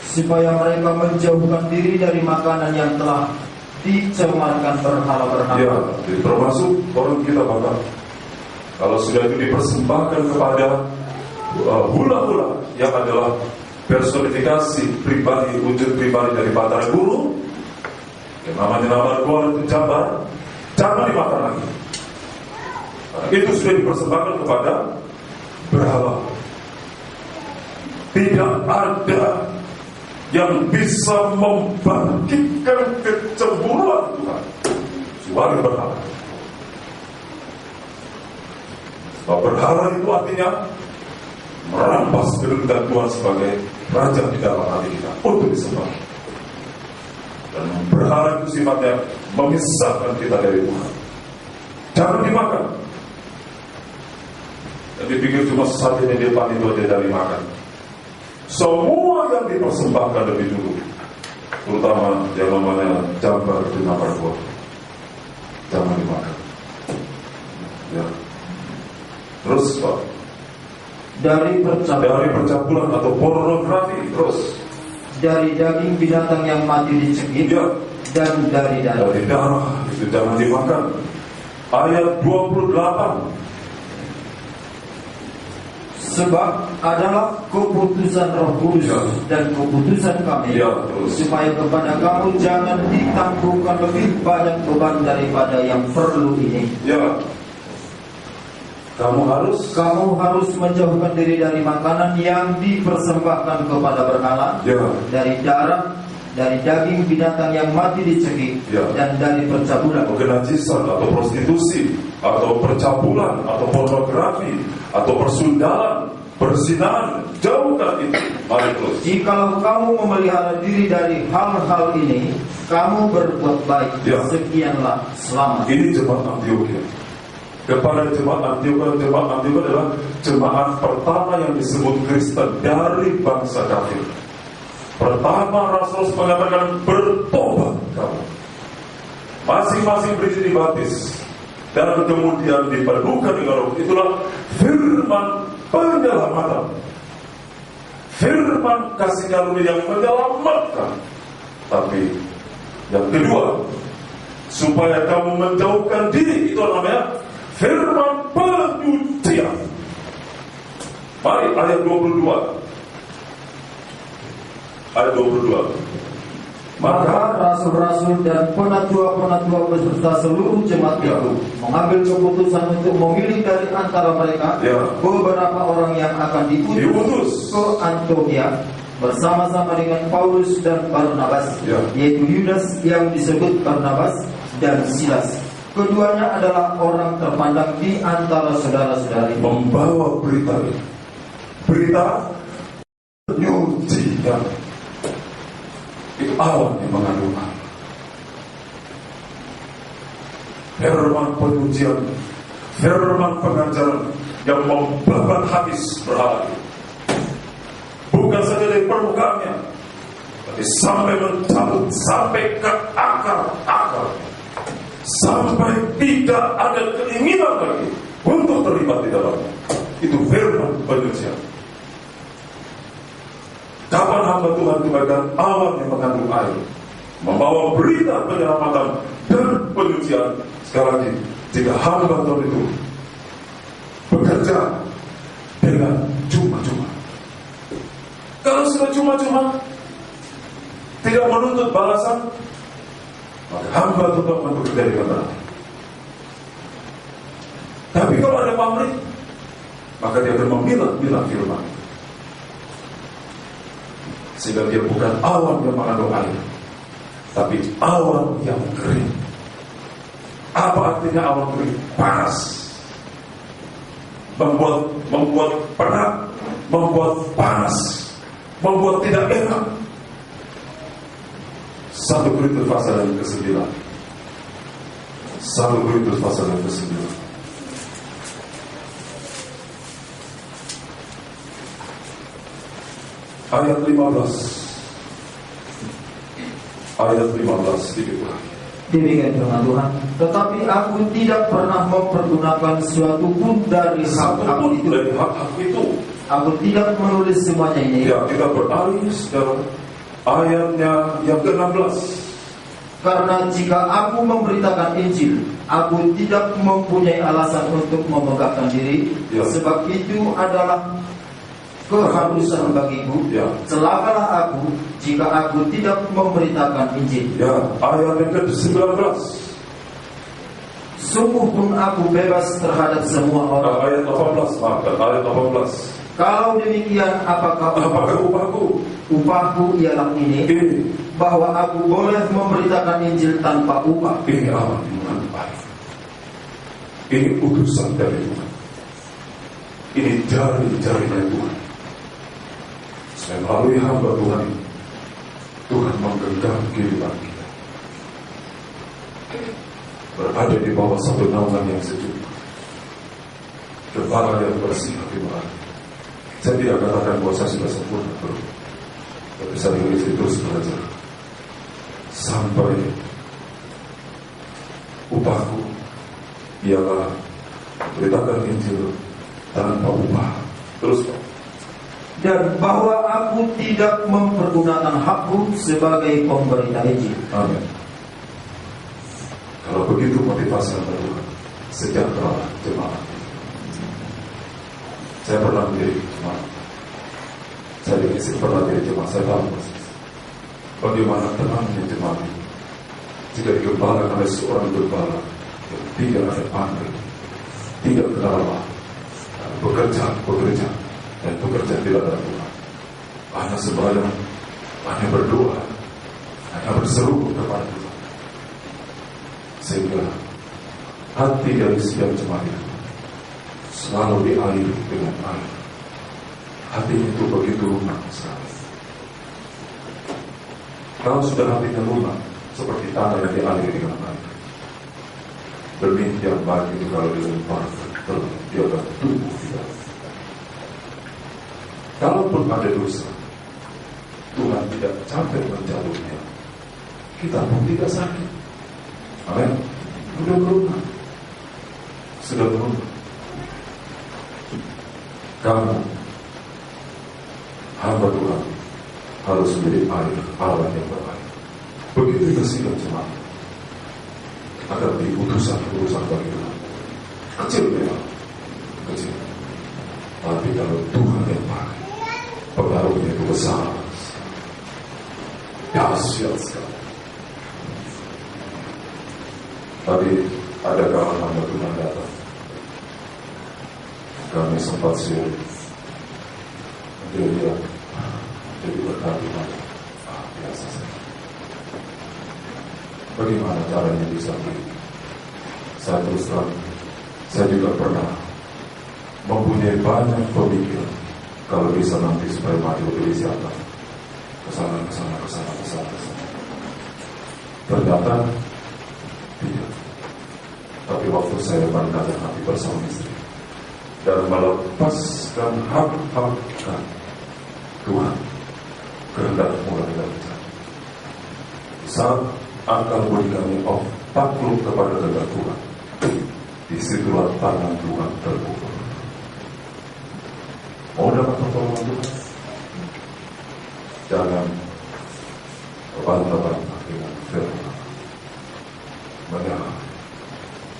B: supaya mereka menjauhkan diri dari makanan yang telah dicemarkan berhala-berhala.
A: ya, termasuk orang kita bakal. Kalau sudah itu dipersembahkan kepada hula-hula yang adalah personifikasi pribadi, wujud pribadi dari Batara Guru, yang namanya nama Gua itu Jabar, jangan dimakan lagi. Itu sudah dipersembahkan kepada berhala. Tidak ada yang bisa membangkitkan kecemburuan Tuhan kecuali berhala. Sebab berhala itu artinya merampas kedudukan Tuhan sebagai Raja di dalam hati kita untuk disembah. Dan berhala itu sifatnya memisahkan kita dari Tuhan. Jangan dimakan. Dan dipikir cuma satu di depan itu aja dari makan. Semua yang dipersembahkan lebih dulu, terutama yang namanya jambar di narkoba, jangan dimakan. Ya. Terus Pak, dari percabulan atau pornografi, terus
B: dari daging binatang yang mati dicekik,
A: ya,
B: dan dari darah.
A: dari darah itu jangan dimakan. Ayat 28.
B: Sebab adalah keputusan Roh Kudus
A: Ya.
B: dan keputusan kami,
A: Ya, terus.
B: supaya kepada kamu jangan ditangguhkan lebih banyak beban daripada yang perlu ini.
A: Ya, kamu
B: Kamu harus menjauhkan diri dari makanan yang dipersembahkan kepada berhala,
A: ya,
B: dari darah, dari daging binatang yang mati dicekik,
A: Ya.
B: dan dari percabulan.
A: kenajisan atau prostitusi atau percabulan atau pornografi atau persundalan, perzinahan, jauhkan itu. Mari terus.
B: Jikalau kamu memelihara diri dari hal-hal ini, kamu berbuat baik.
A: Ya.
B: Sekianlah, selamat.
A: Ini jemaat Antioquia. Kepada jemaat Antioquia adalah jemaat pertama yang disebut Kristen dari bangsa kafir. Pertama Rasul mengatakan bertobat kamu. Masing-masing berisi dibaptis dan kemudian dipenuhkan dengan Roh. Itulah firman penyelamatan, firman kasih karunia yang menyelamatkan. Tapi yang kedua, supaya kamu menjauhkan diri, itu namanya firman penyucian. Mari ayat 22. Ayat 22.
B: Maka rasul-rasul dan penatua-penatua beserta seluruh jemaat
A: Ya.
B: itu mengambil keputusan untuk memilih dari antara mereka
A: Ya.
B: beberapa orang yang akan diutus ke Antioquia bersama-sama dengan Paulus dan Barnabas,
A: Ya.
B: yaitu Yudas yang disebut Barnabas dan Silas. Keduanya adalah orang terpandang di antara saudara-saudari.
A: Membawa berita ini, berita penyucian. Itu awan yang mengandung air. Firman penyucian, firman pengajaran yang membabat habis berhala. Bukan saja dari permukaannya, tapi sampai mencabut, sampai ke akar-akar, sampai tidak ada keinginan lagi untuk terlibat di dalamnya. Itu firman penyucian. Kapan hamba Tuhan diberikan awan yang mengandung air, membawa berita penyelamatan dan penyucian. Sekali lagi, jika hamba Tuhan itu bekerja dengan cuma-cuma, kalau sudah cuma-cuma tidak menuntut balasan, maka hamba tetap bekerja dengan benar. Tapi kalau ada pamrih, maka dia akan memilah-milah firman, sehingga dia bukan awan yang mengandung air, tapi awan yang kering. Apa artinya awan kering? Panas, membuat penat, membuat panas, membuat tidak enak. 1 Korintus pasal yang ke-9. 1 Korintus pasal yang ke-9. Ayat 15. Ayat 15 sedikit lagi.
B: Demikian firman Tuhan. Tetapi aku tidak pernah mempergunakan suatu pun dari hak-hak
A: Satupun
B: itu.
A: dari hak-hak itu.
B: Aku tidak menulis semuanya ini,
A: Ya, kita beralih sekarang ayatnya yang ke-16.
B: karena jika aku memberitakan Injil, aku tidak mempunyai alasan untuk memegahkan diri.
A: Ya.
B: Sebab itu adalah keharusan bagiku.
A: Ya.
B: Celakalah aku jika aku tidak memberitakan Injil.
A: Ya, ayat yang ke-19.
B: Sungguh pun aku bebas terhadap semua orang.
A: Ayat 18, maafkan, ayat 18.
B: Kalau demikian, apakah
A: Apakah upahku?
B: upahku ialah ini,
A: Ini,
B: bahwa aku boleh memberitakan Injil tanpa upah.
A: ini awan yang mengandung air. Ini utusan dari Tuhan. Ini jari-jarinya Tuhan. Supaya melalui hamba Tuhan ini, Tuhan menggenggam kehidupan kita, berada di bawah satu naungan yang sejuk, kepala yang bersih hati nurani. Saya tidak katakan bahwa saya sudah sempurna, bro. Tapi saya ingin terus belajar sampai upahku ialah beritakan Injil tanpa upah. Terus, Pak.
B: Dan bahwa aku tidak mempergunakan hakku sebagai pemberita Injil.
A: Amin. Kalau begitu motivasi yang kedua, sejahtera jemaat. Saya pernah menjadi jemaat. Saya dikisi pernah jadi jemaat. Saya tahu persis bagaimana tenangnya jemaat ini jika digembalakan oleh seorang gembala yang tidak ada panggilan, tidak kenal Allah, bekerja dan bekerja tidak ada Tuhan, hanya sembahyang, hanya berdoa, hanya berseru kepada Tuhan, sehingga hati dari setiap jemaat itu selalu dialiri dengan air. Hatinya itu begitu lunak sekali. Kalau sudah hatinya lunak, seperti tanah yang dialiri dengan air, benih yang baik itu kalau dilemparkan, dia akan tumbuh di dalam. Kalaupun ada dosa, Tuhan tidak capek menjauhnya. Kita pun tidak sakit. Amin. Sudah berulang. Sudah berulang. Kamu hamba Tuhan harus menjadi air, alat yang berair. Begitu juga sidang jemaat akan menjadi utusan bagi Tuhan. Kecil memang, kecil. Tapi kalau Tuhan yang pakai, pengaruhnya itu besar, dahsyat sekali. Tadi ada kawan hamba Tuhan datang. Kami sempat share. Dia bilang, jadi berkati banyak. Biasa saja. Bagaimana caranya bisa begitu? Saya terus terang, saya juga pernah mempunyai banyak pemikiran. Kalau bisa nanti supaya maju lebih siapa? Kesana. Ternyata tidak. Tapi waktu saya merendahkan hati bersama istri dan melepaskan hak-hak Tuhan, kehendak mulai berjalan. Saat akal budi kami takluk kepada kehendak Tuhan, disitulah tangan Tuhan terpukul. Mau dapat pertolongan Tuhan? Jangan bantah-bantah dengan firman. Menyerah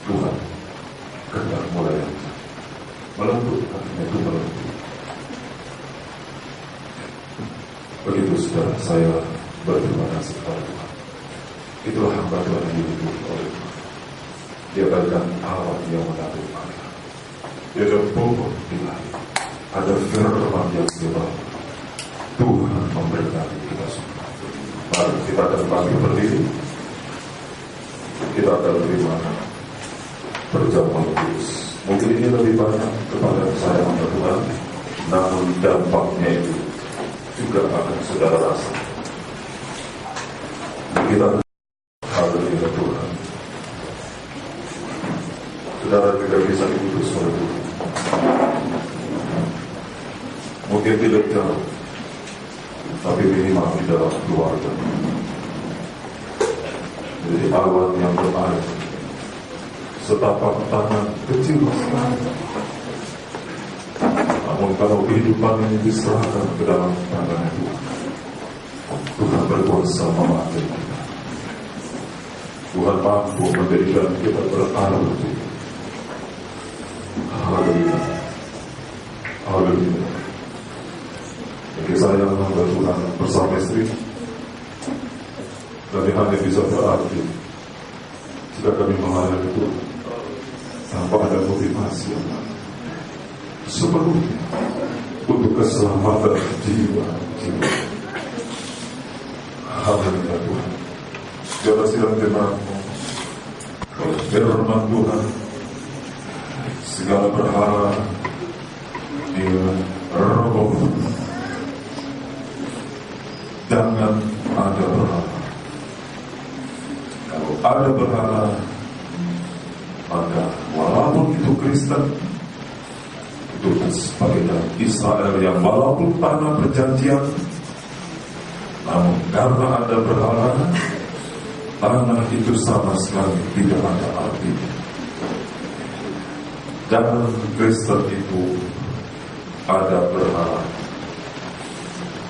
A: Tuhan, kehendak mulai berjalan. Melembut, itu melembut. Begitu saudara, saya berterima kasih kepada Tuhan. Itulah hamba Tuhan yang dihidupi oleh Tuhan. Dia berikan alat yang menanggung air. Dia ada pokok di lahir. Ada firman yang sebab Tuhan memberkati kita semua. Mari kita akan bangkit berdiri. Kita akan terima perjamuan kudus. Mungkin ini lebih banyak kepada saya hamba Tuhan, namun dampaknya itu juga akan saudara rasa. Kita haleluya Tuhan. Saudara juga bisa diutus oleh Tuhan. Mungkin tidak jauh, tapi minimal di dalam keluarga. Jadi alat yang berair, setapak tangan kecil sekali. Namun kalau kehidupan ini diserahkan ke dalam tangan Tuhan, Tuhan berkuasa memakai kita. Tuhan mampu menjadikan kita berarti. Haleluya. Haleluya. Jadi saya hamba Tuhan bersama istri, dan hanya bisa berarti jika kami melayani Tuhan tanpa ada motivasi yang sepenuhnya untuk keselamatan jiwa. Haleluya Tuhan. Jika sidang jemaatmu, firman Tuhan, segala berhala dia roboh. Jangan ada berhala. Kalau ada berhala, maka walaupun itu Kristen, itu sebagai Israel yang walaupun tanah perjanjian, namun karena ada berhala, tanah itu sama sekali tidak ada artinya. Dan Kristen itu ada berhala.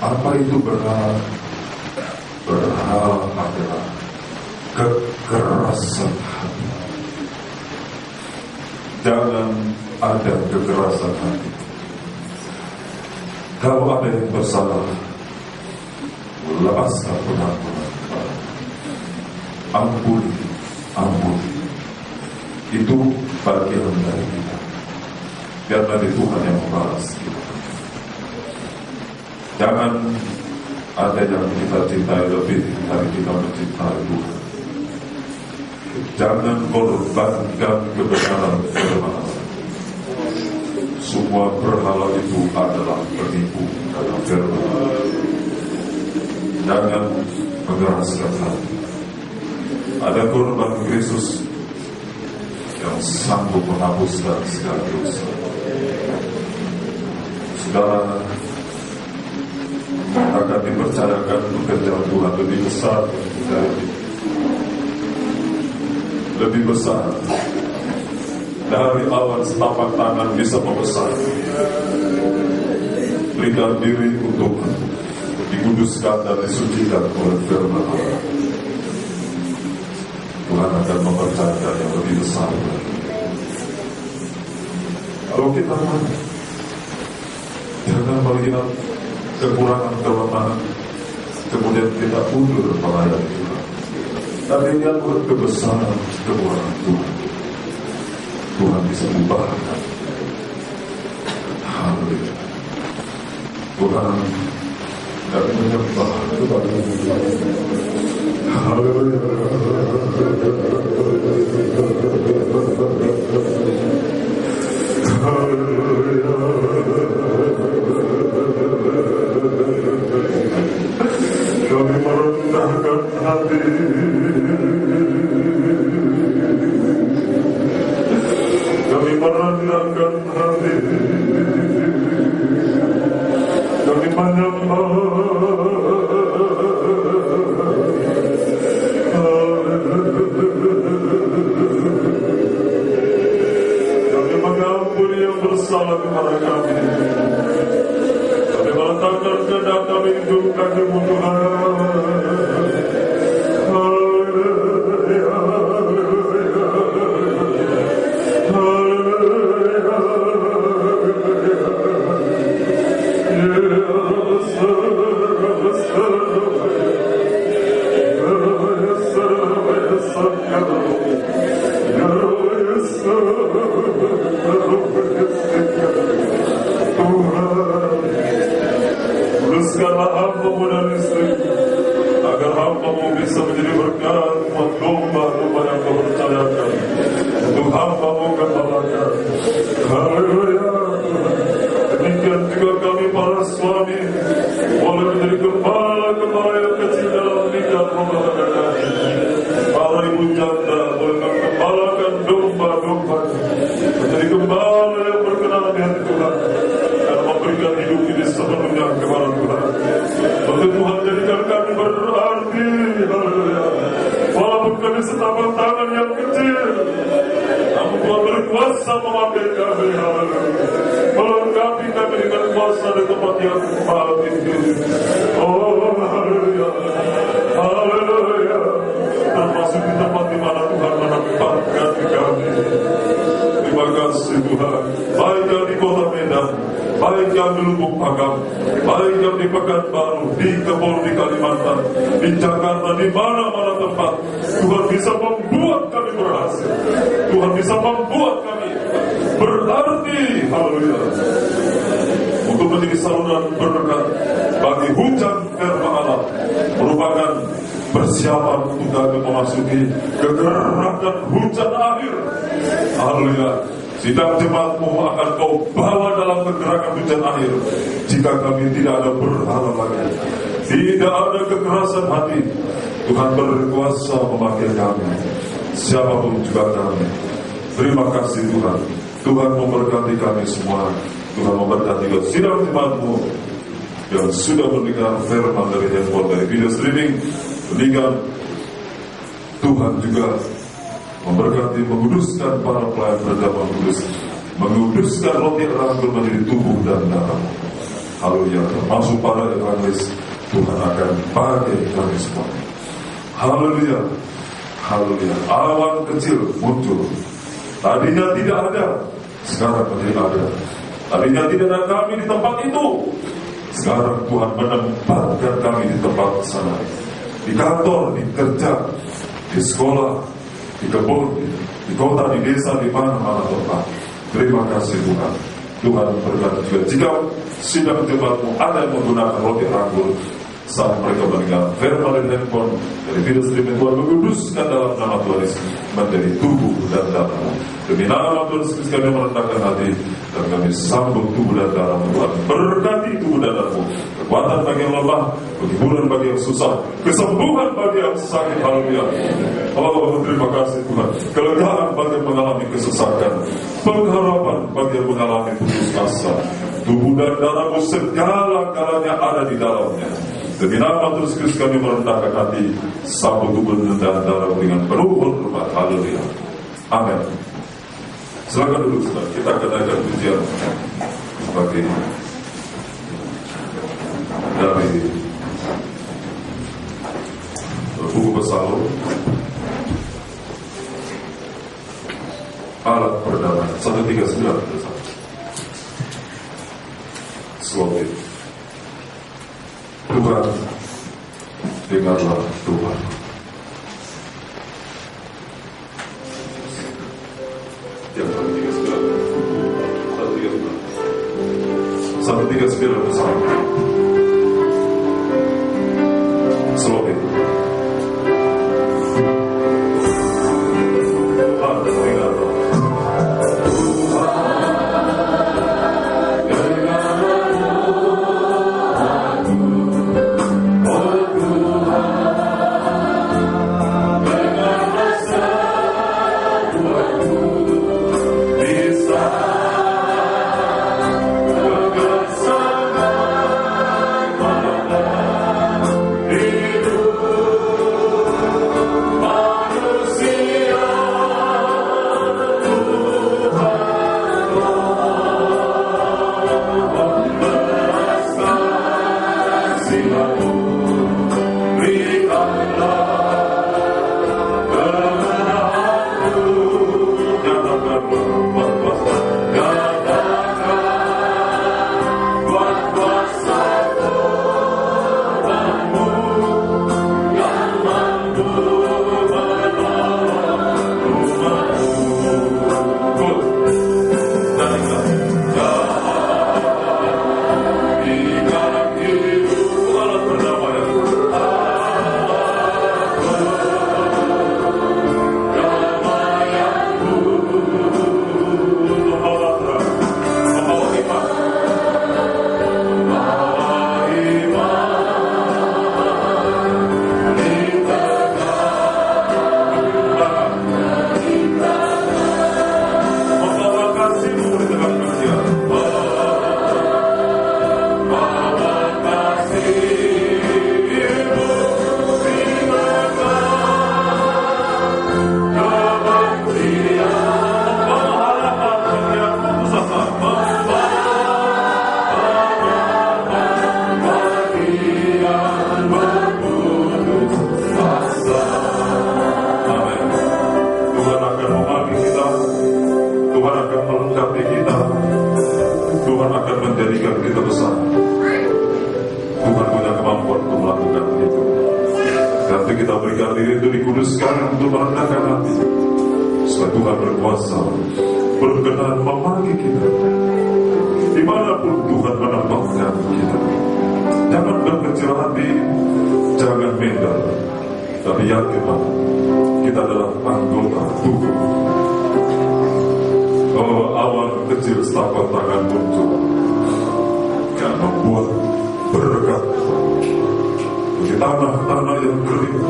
A: Apa itu berhala? Berhala adalah kekerasan hati. Jangan ada kekerasan hati. Kalau ada yang bersalah, lepaskan pengampunan. Ampuni, ampuni. Itu bagian dari kita. Biar nanti Tuhan yang membalas kita. Jangan ada yang kita cintai lebih dari kita mencintai Tuhan. Jangan korbankan kebenaran firman. Semua berhala itu adalah penipu dalam firman. Jangan mengeraskan hati. Ada korban Kristus yang sanggup menghapuskan segala dosa. Saudara akan dipercayakan pekerjaan Tuhan lebih besar dari itu. Lebih besar dari awan setapak tangan bisa membesar. Berikan diri untuk dikuduskan dan disucikan oleh firman Allah. Tuhan akan mempercayakan yang lebih besar. Kalau kita jangan melihat kekurangan kelemahan, kemudian kita mundur melayani Tuhan. Tapi lihat kebesaran kekurangan Tuhan. Tuhan bisa ubahkan. Haleluya. Tuhan dan menyembah kepada Tuhan. Haleluya. Kami merendahkan hati. Kami merendahkan hati. Kami menyembah. Kami mengampuni yang bersalah kepada kami. Kami meletakkan kehendak kami hidup kaki-Mu Tuhan. Luruskanlah hamba-Mu dan istri-Mu, agar hamba-Mu bisa menjadi berkat buat domba-domba yang Kau percayakan untuk hamba-Mu gembalakan. Haleluya. Demikian juga kami para suami boleh menjadi gembala-gembala yang kecil dalam nikah rumah tangga kami. Para ibu janda boleh menggembalakan domba-domba, menjadi gembala yang berkenan di hati Tuhan dan memberikan hidup ini sepenuhnya kepada Tuhan. Untuk Tuhan jadikan kami berarti. Haleluya. Walaupun kami setapak tangan yang kecil, namun Tuhan berkuasa memakai kami. Haleluya. Melengkapi kami dengan kuasa di tempat yang mahal tinggi. Oh, haleluya. Haleluya. Termasuk di tempat di mana Tuhan menempatkan kami. Terima kasih Tuhan. Baik yang di kota Medan, baik yang di Lubuk Pakam, baik yang di Pekanbaru, di Kebon, di Kalimantan, di Jakarta, di mana-mana tempat, Tuhan bisa membuat kami berhasil. Tuhan bisa membuat kami berarti. Haleluya. Untuk menjadi saluran berkat bagi hujan firman Allah, merupakan persiapan untuk kami memasuki kegerakan hujan akhir. Haleluya. Sidang jemaat-Mu akan Kau bawa dalam kegerakan hujan akhir. Jika kami tidak ada berhala lagi, tidak ada kekerasan hati, Tuhan berkuasa memakai kami, siapapun juga kami. Terima kasih Tuhan. Tuhan memberkati kami semua. Tuhan memberkati sidang jemaat-Mu yang sudah mendengar firman dari handphone, dari video streaming. Demikian Tuhan juga memberkati, menguduskan para pelayan berjamaah kudus, menguduskan roti rangkul menjadi tubuh dan darah. Haleluya. Termasuk para evangelis, Tuhan akan pakai kami semua. Haleluya. Haleluya. Awan kecil muncul. Tadinya tidak ada, sekarang menjadi ada. Tadinya tidak ada kami di tempat itu, Sekarang Tuhan menempatkan kami di tempat sana, di kantor, di kerja, di sekolah, di kebun, di kota, di desa, di mana-mana tempat. Terima kasih Tuhan. Tuhan berkati juga jika sidang jemaatmu ada yang menggunakan roti anggur saat mereka mendengar firman dan handphone dari video streaming, Tuhan menguduskan dalam nama Tuhan Yesus menjadi tubuh dan darahmu. Demi nama Tuhan Yesus kami merendahkan hati dan kami sambung tubuh dan darahmu. Tuhan berkati tubuh dan darahmu, kekuatan bagi yang lemah, penghiburan bagi yang susah, kesembuhan bagi yang sakit. Haleluya. Oh, terima kasih Tuhan. Kelegaan bagi yang mengalami kesesakan, pengharapan bagi yang mengalami putus asa. Tubuh dan darahmu segala-galanya ada di dalamnya. Demi nama Tuhan Yesus kami merendahkan hati, sambung tubuh dan darahmu dengan penuh hormat. Haleluya. Amin. Silakan duduk, saudara. Kita akan naikkan pujian bagi dari buku Pesalum, alat perdamaian 139. Slogan Tuhan, dengarlah Tuhan. Yang 139 bersama. Slogan Tuhan, dengarlah. Kita berikan diri itu dikuduskan untuk merendahkan hati, supaya Tuhan berkuasa berkenan memanggil kita dimanapun Tuhan menempatkan kita. Jangan berkecil hati, jangan minder, tapi yakinlah kita adalah anggota tubuh. Oh, awan kecil setapak tangan muncul yang membuat berkat di tanah-tanah yang kering,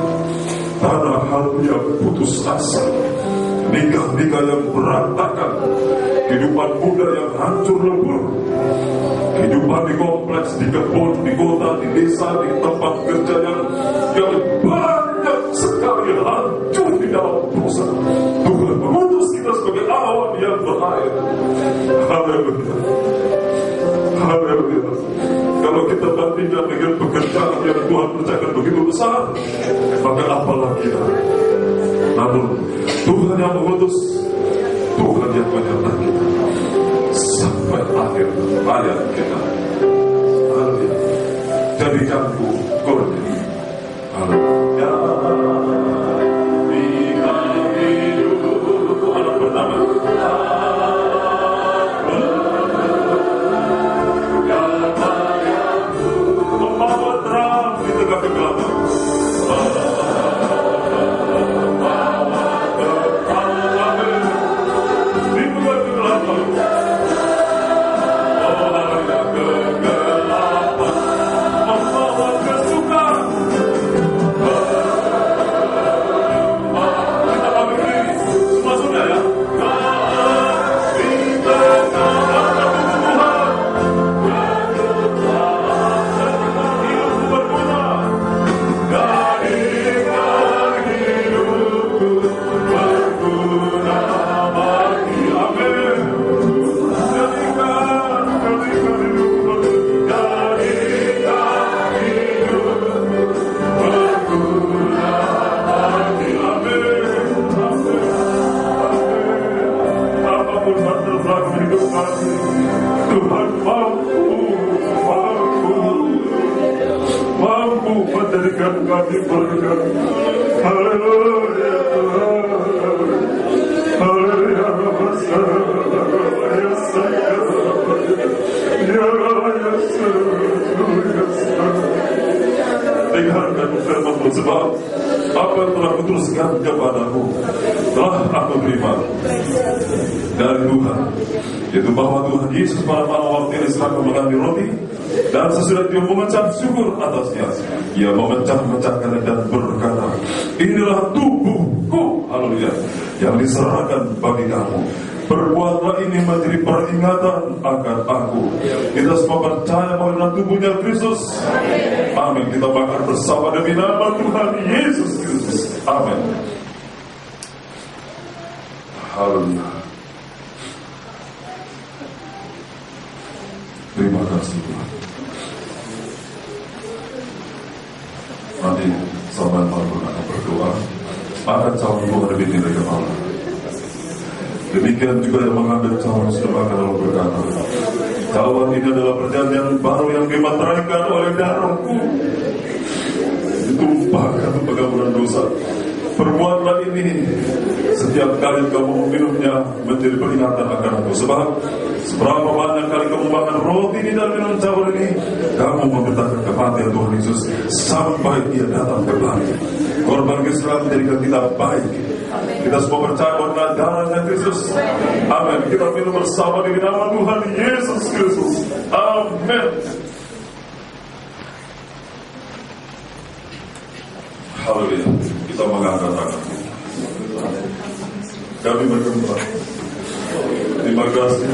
A: tanah hati yang putus asa, nikah-nikah yang berantakan, kehidupan muda yang hancur lebur, kehidupan di kompleks, di kebun, di kota, di desa, di tempat kerja yang banyak sekali hancur di dalam dosa. Tuhan mengutus kita sebagai awan yang berair. Haleluya. Haleluya. Kalau kita bandingkan dengan pekerjaan yang Tuhan percayakan begitu besar, maka apalah kita. Namun Tuhan yang mengutus, Tuhan yang menyertai kita sampai akhir hayat kita. Haleluya. jadikanku kurnia. Haleluya. Anak pertama. Membawa terang di tengah kegelapan. Tuhan mampu menjadikan kami berkat. Haleluya Tuhan. Haleluya dengarkan firman-Mu, sebab apa yang telah kuteruskan kepadamu telah aku terima dari Tuhan, yaitu bahwa Tuhan Yesus pada malam waktu ini sedang mengambil roti, dan sesudah dia mengucap syukur atasnya, ia memecah-mecahkannya dan berkata, inilah tubuhku, haleluya, yang diserahkan bagi kamu. Perbuatlah ini menjadi peringatan akan aku. Kita semua percaya bahwa dalam tubuhnya Kristus. Amin. Kita makan bersama demi nama Tuhan Yesus Kristus. Amin. Haleluya. Terima kasih Tuhan. Nanti sahabat Tuhan akan berdoa. Akan calon Tuhan lebih tinggi kepala. Demikian juga yang mengambil cawan sudah makan lalu berkata, cawan ini adalah perjanjian baru yang dimateraikan oleh darahku, ditumpahkan untuk pengampunan dosa. Perbuatlah ini setiap kali kamu meminumnya menjadi peringatan akan aku. Sebab seberapa banyak kali kamu makan roti ini dan minum cawan ini, kamu memberitakan kematian Tuhan Yesus sampai Dia datang kembali. Korban Kristus menjadikan kita baik. Kita semua percaya bahwa darahnya Kristus. Amin. Kita minum bersama di nama Tuhan Yesus Kristus. Amin. Haleluya. Kita mengangkat tangan. Kami berdoa. Terima kasih.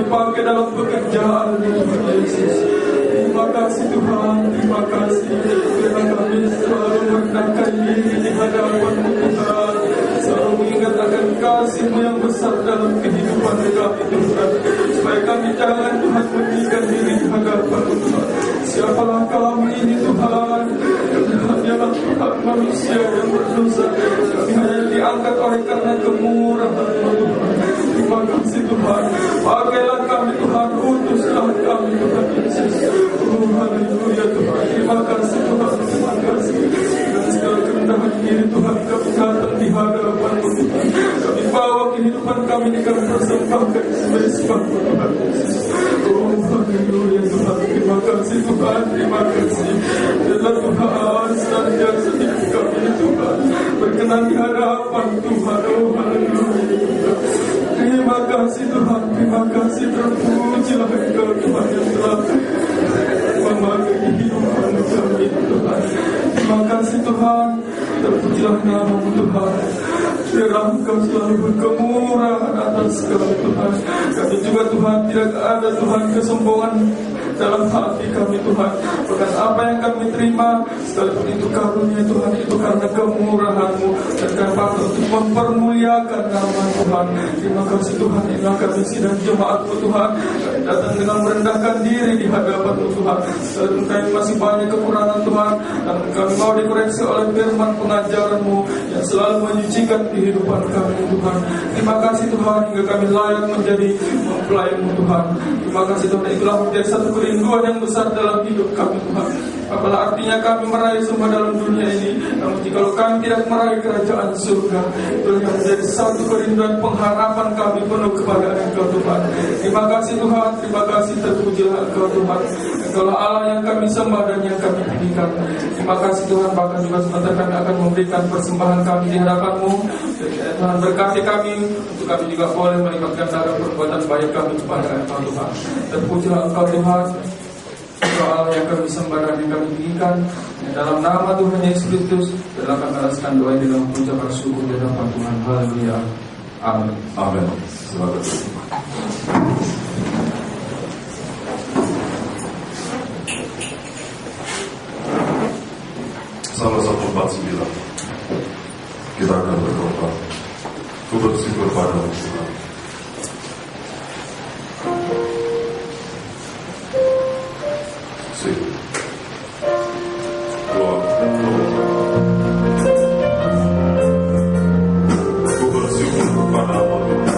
C: pakai dalam pekerjaan Tuhan Yesus. Terima kasih Tuhan, terima kasih karena kami selalu merendahkan diri di hadapan-Mu Tuhan, selalu mengingat akan kasih-Mu yang besar dalam kehidupan kami Tuhan, supaya kami jangan Tuhan meninggikan diri di hadapan-Mu Tuhan. Siapalah kami ini Tuhan, hanyalah Tuhan manusia yang berdosa, kami hanya diangkat oleh karena kemurahan-Mu Tuhan. Terima kasih Tuhan, pakailah kami Tuhan, utuslah kami Tuhan Yesus. Oh haleluya Tuhan, terima kasih Tuhan, terima kasih. Dan segala kerendahan diri Tuhan kami datang di hadapan-Mu Tuhan. Kami bawa kehidupan kami di kami persembahkan sebagai sebab-Mu Tuhan Yesus. Oh haleluya Tuhan, terima kasih Tuhan, terima kasih. Dan Tuhan senantiasa hidup kami Tuhan berkenan di hadapan Tuhan. Oh haleluya Tuhan. Terima kasih Tuhan, terima kasih. Terpujilah Engkau Tuhan yang telah memakai kehidupan kami Tuhan. Terima kasih Tuhan, terpujilah nama-Mu Tuhan. Biarlah Engkau selalu berkemurahan atas kami Tuhan. Kami juga Tuhan tidak ada Tuhan kesombongan dalam hati kami Tuhan. Bahkan apa yang kami terima sekalipun itu karunia Tuhan, itu karena kemurahan-Mu dan karena untuk mempermuliakan nama Tuhan. Terima kasih Tuhan, inilah kami sidang jemaat-Mu Tuhan. Kami datang dengan merendahkan diri di hadapan-Mu Tuhan. Sekalipun kami masih banyak kekurangan Tuhan, dan kami mau dikoreksi oleh firman pengajaran-Mu yang selalu menyucikan kehidupan kami Tuhan. Terima kasih Tuhan, hingga kami layak menjadi mempelai-Mu Tuhan. Terima kasih Tuhan, itulah menjadi satu kerinduan yang besar dalam hidup kami Tuhan. Apalah artinya kami meraih semua dalam dunia ini, namun jika kami tidak meraih kerajaan surga, itu yang menjadi satu kerinduan pengharapan kami penuh kepada Engkau Tuhan. Terima kasih Tuhan, terima kasih, terpujilah Engkau Tuhan. Engkaulah Allah yang kami sembah dan yang kami tinggikan. Terima kasih Tuhan, bahkan juga sebentar kami akan memberikan persembahan kami di hadapan-Mu. Tuhan berkati kami, untuk kami juga boleh melibatkan dalam perbuatan baik kami kepada Engkau Tuhan. Terpujilah Engkau Tuhan, Engkau yang kami sembah dan yang kami tinggikan. Dalam nama Tuhan Yesus Kristus, dalam kami alaskan doa di dalam ucapan syukur di hadapan Tuhan. Haleluya. Amin.
A: Amin. Selamat. Salah 149. Kita akan berdoa. Ku bersyukur padamu Tuhan. Ku bersyukur padamu Tuhan. Bersyukur padamu Tuhan.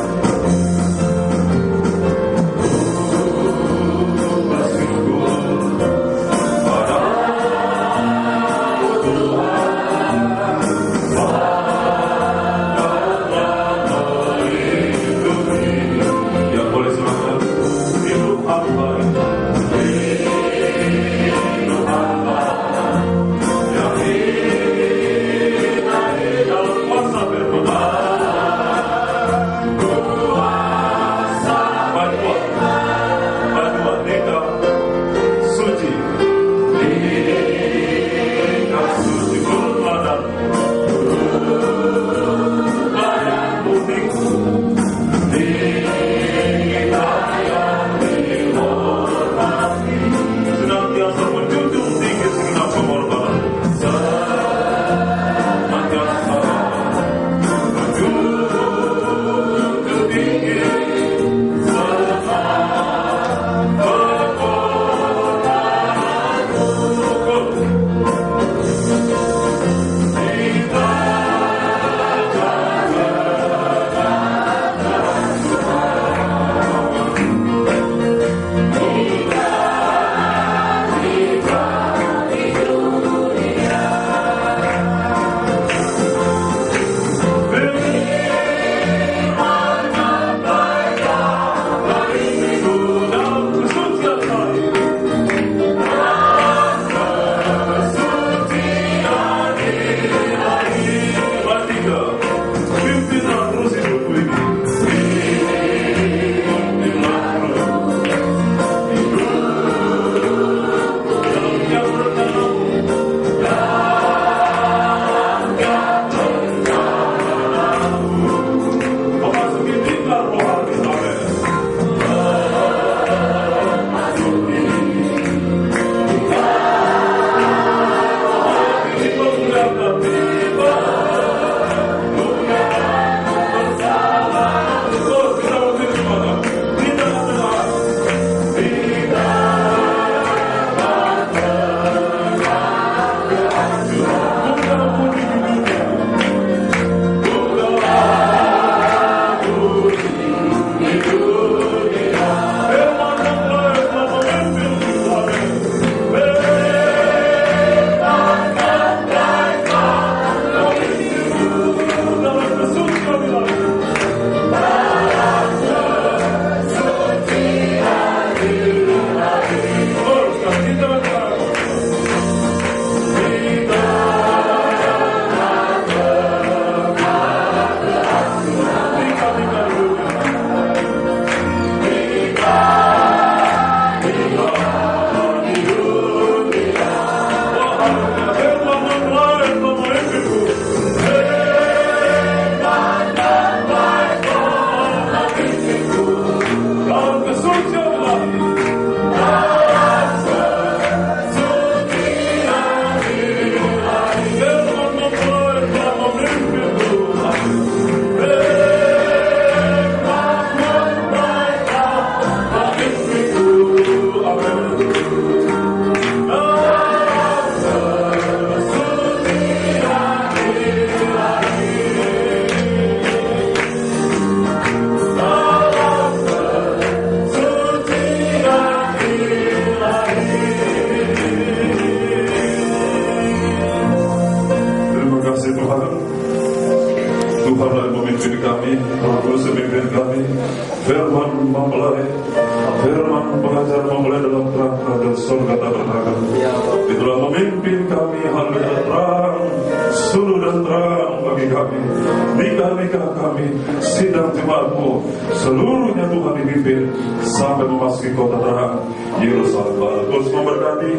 A: mempelai firman pengajar memulai dalam terang dan surga tak berakhir. Itulah memimpin kami haleluya terang suluh dan terang bagi kami. Nikah kami, sidang jemaatmu seluruhnya Tuhan dipimpin sampai memasuki kota terang Yerusalem baru. Terus memberkati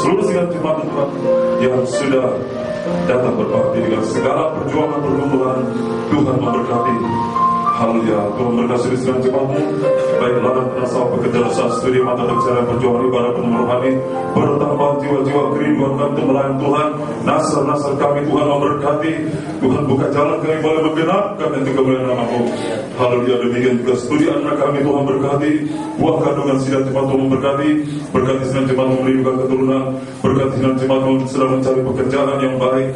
A: seluruh sidang jemaat Tuhan yang sudah datang berbakti dengan segala perjuangan pergumulan. Tuhan memberkati. Haleluya. Tuhan berkasih dengan jemaatmu, baik ladang penasal pekerja usaha studi mata pencarian perjuangan ibadah penuh rohani, bertambah jiwa-jiwa kerinduan kami untuk melayani Tuhan. Nasar kami Tuhan memberkati. Tuhan buka jalan kami boleh menggenapkan dan juga kemuliaan nama-Mu. Haleluya. Demikian juga studi anak kami Tuhan berkati. Buah kandungan sidang jemaat-Mu memberkati. Berkati sidang jemaat-Mu merindukan keturunan. Berkati sidang jemaat-Mu sedang mencari pekerjaan yang baik,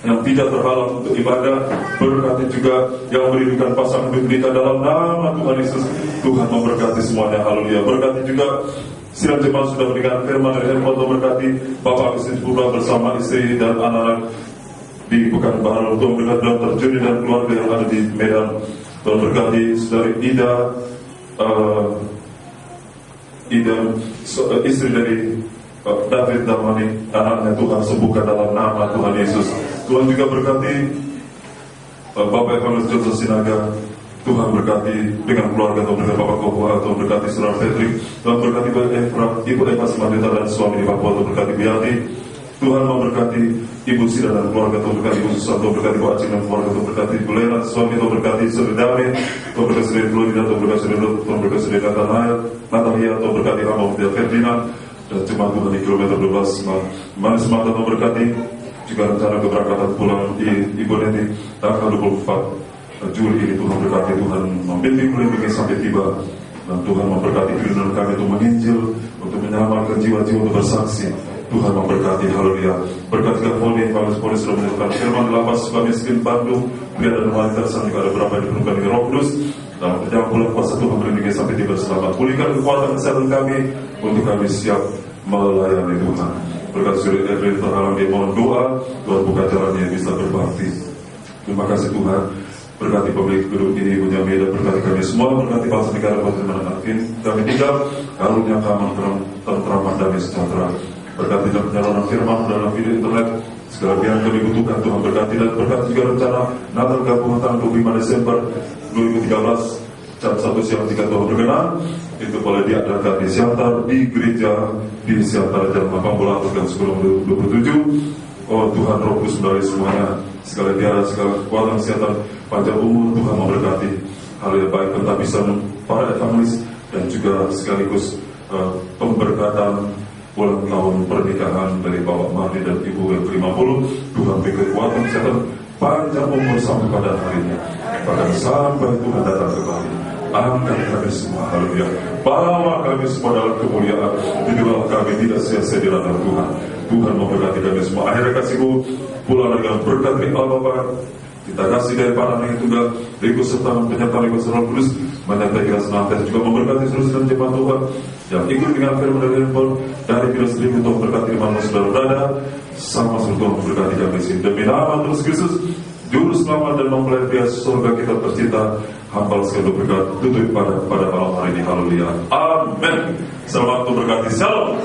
A: yang tidak terhalang untuk ibadah. Berkati juga yang merindukan pasangan hidup dalam nama Tuhan Yesus. Tuhan memberkati semuanya. Haleluya. Berkati juga sidang jemaat sudah berikan firman dari handphone. Berkati Bapak Agustinus Pura bersama istri dan anak-anak di Pekanbaru. Tuhan berkati dalam terjun dan keluarga yang ada di Medan. Tuhan berkati saudari Ida, istri dari David Damani, anaknya Tuhan sembuhkan dalam nama Tuhan Yesus. Tuhan juga berkati Bapak Evangelis Joseph Sinaga. Tuhan berkati dengan keluarga. Tuhan berkati Bapak Kokoa. Tuhan berkati Saudara Patrick. Tuhan berkati Ibu Eva Simanjuntak dan suami di Papua. Tuhan berkati Bianti. Tuhan memberkati Ibu Sida dan keluarga. Tuhan berkati Ibu Susan. Tuhan berkati Ibu Acing dan keluarga. Tuhan berkati Ibu Lena suami. Tuhan berkati Saudara David. Tuhan berkati Saudara Florida. Tuhan berkati Saudara. Tuhan berkati Saudara Natalia. Tuhan berkati Rama Mutia Ferdinand dan jemaat Tuhan di kilometer 12 Manis Mata. Tuhan berkati juga rencana keberangkatan pulang di Ibu Neti tanggal 24 Juli ini. Tuhan berkati. Tuhan membimbing melindungi sampai tiba, dan Tuhan memberkati kerinduan kami untuk menginjil, untuk menyelamatkan jiwa-jiwa untuk bersaksi. Tuhan memberkati. Haleluya. Berkati Kapolri, Evangelis Polri sudah menyatakan firman di lapas suka miskin Bandung, pria dan wanita sana juga ada berapa yang dipenuhkan dengan Roh Kudus. Dalam perjalanan bulan puasa Tuhan melindungi sampai tiba selamat. Pulihkan kekuatan kesehatan kami untuk kami siap melayani Tuhan. Berkat Suri Evelyn terhalang di mohon doa, Tuhan buka jalannya bisa berbakti. Terima kasih Tuhan. Berkati pemilik gedung ini, Ibu Nyami, dan berkati kami semua. Berkati bangsa negara bangsa makin kami tinggal, karunia keamanan tentram damai sejahtera. Berkati dan penyalahan firman dalam video internet, segala yang kami butuhkan Tuhan berkati. Dan berkati juga rencana Natal gabungan tanggal 25 Desember 2013 jam 1 siang jika Tuhan berkenan, itu boleh diadakan di Siantar, di gereja di Siantar jam 18 dan sebelum 27. Oh Tuhan, Roh Kudus dari semuanya, segala biara, segala kekuatan kesehatan panjang umur Tuhan memberkati. Hal yang baik pentabisan para evangelis dan juga sekaligus pemberkatan ulang tahun pernikahan dari Bapak Mardi dan Ibu yang ke-50. Tuhan beri kekuatan kesehatan panjang umur sampai pada harinya, bahkan sampai Tuhan datang kembali. Angkat kami semua, haleluya. Bawa kami semua dalam kemuliaan. Inilah kami tidak sia-sia di hadapan Tuhan. Tuhan memberkati kami semua. Akhirnya kasih-Mu pulang dengan berkat dari Allah Bapa. Kita kasih dari para yang tunggal, ikut serta penyertaan ikut Roh Kudus, menyertai kita senantiasa juga memberkati seluruh dan jemaat Tuhan yang ikut dengan firman dari handphone dari video stream untuk berkati di mana saudara berada. Sama seluruh Tuhan memberkati kami sini. Demi nama Tuhan Kristus, Juru Selamat dan Mempelai pria surga kita tercinta, hamba sekali berkat tutup pada malam hari ini. Haleluya. Amin. Selamat berkati. Shalom.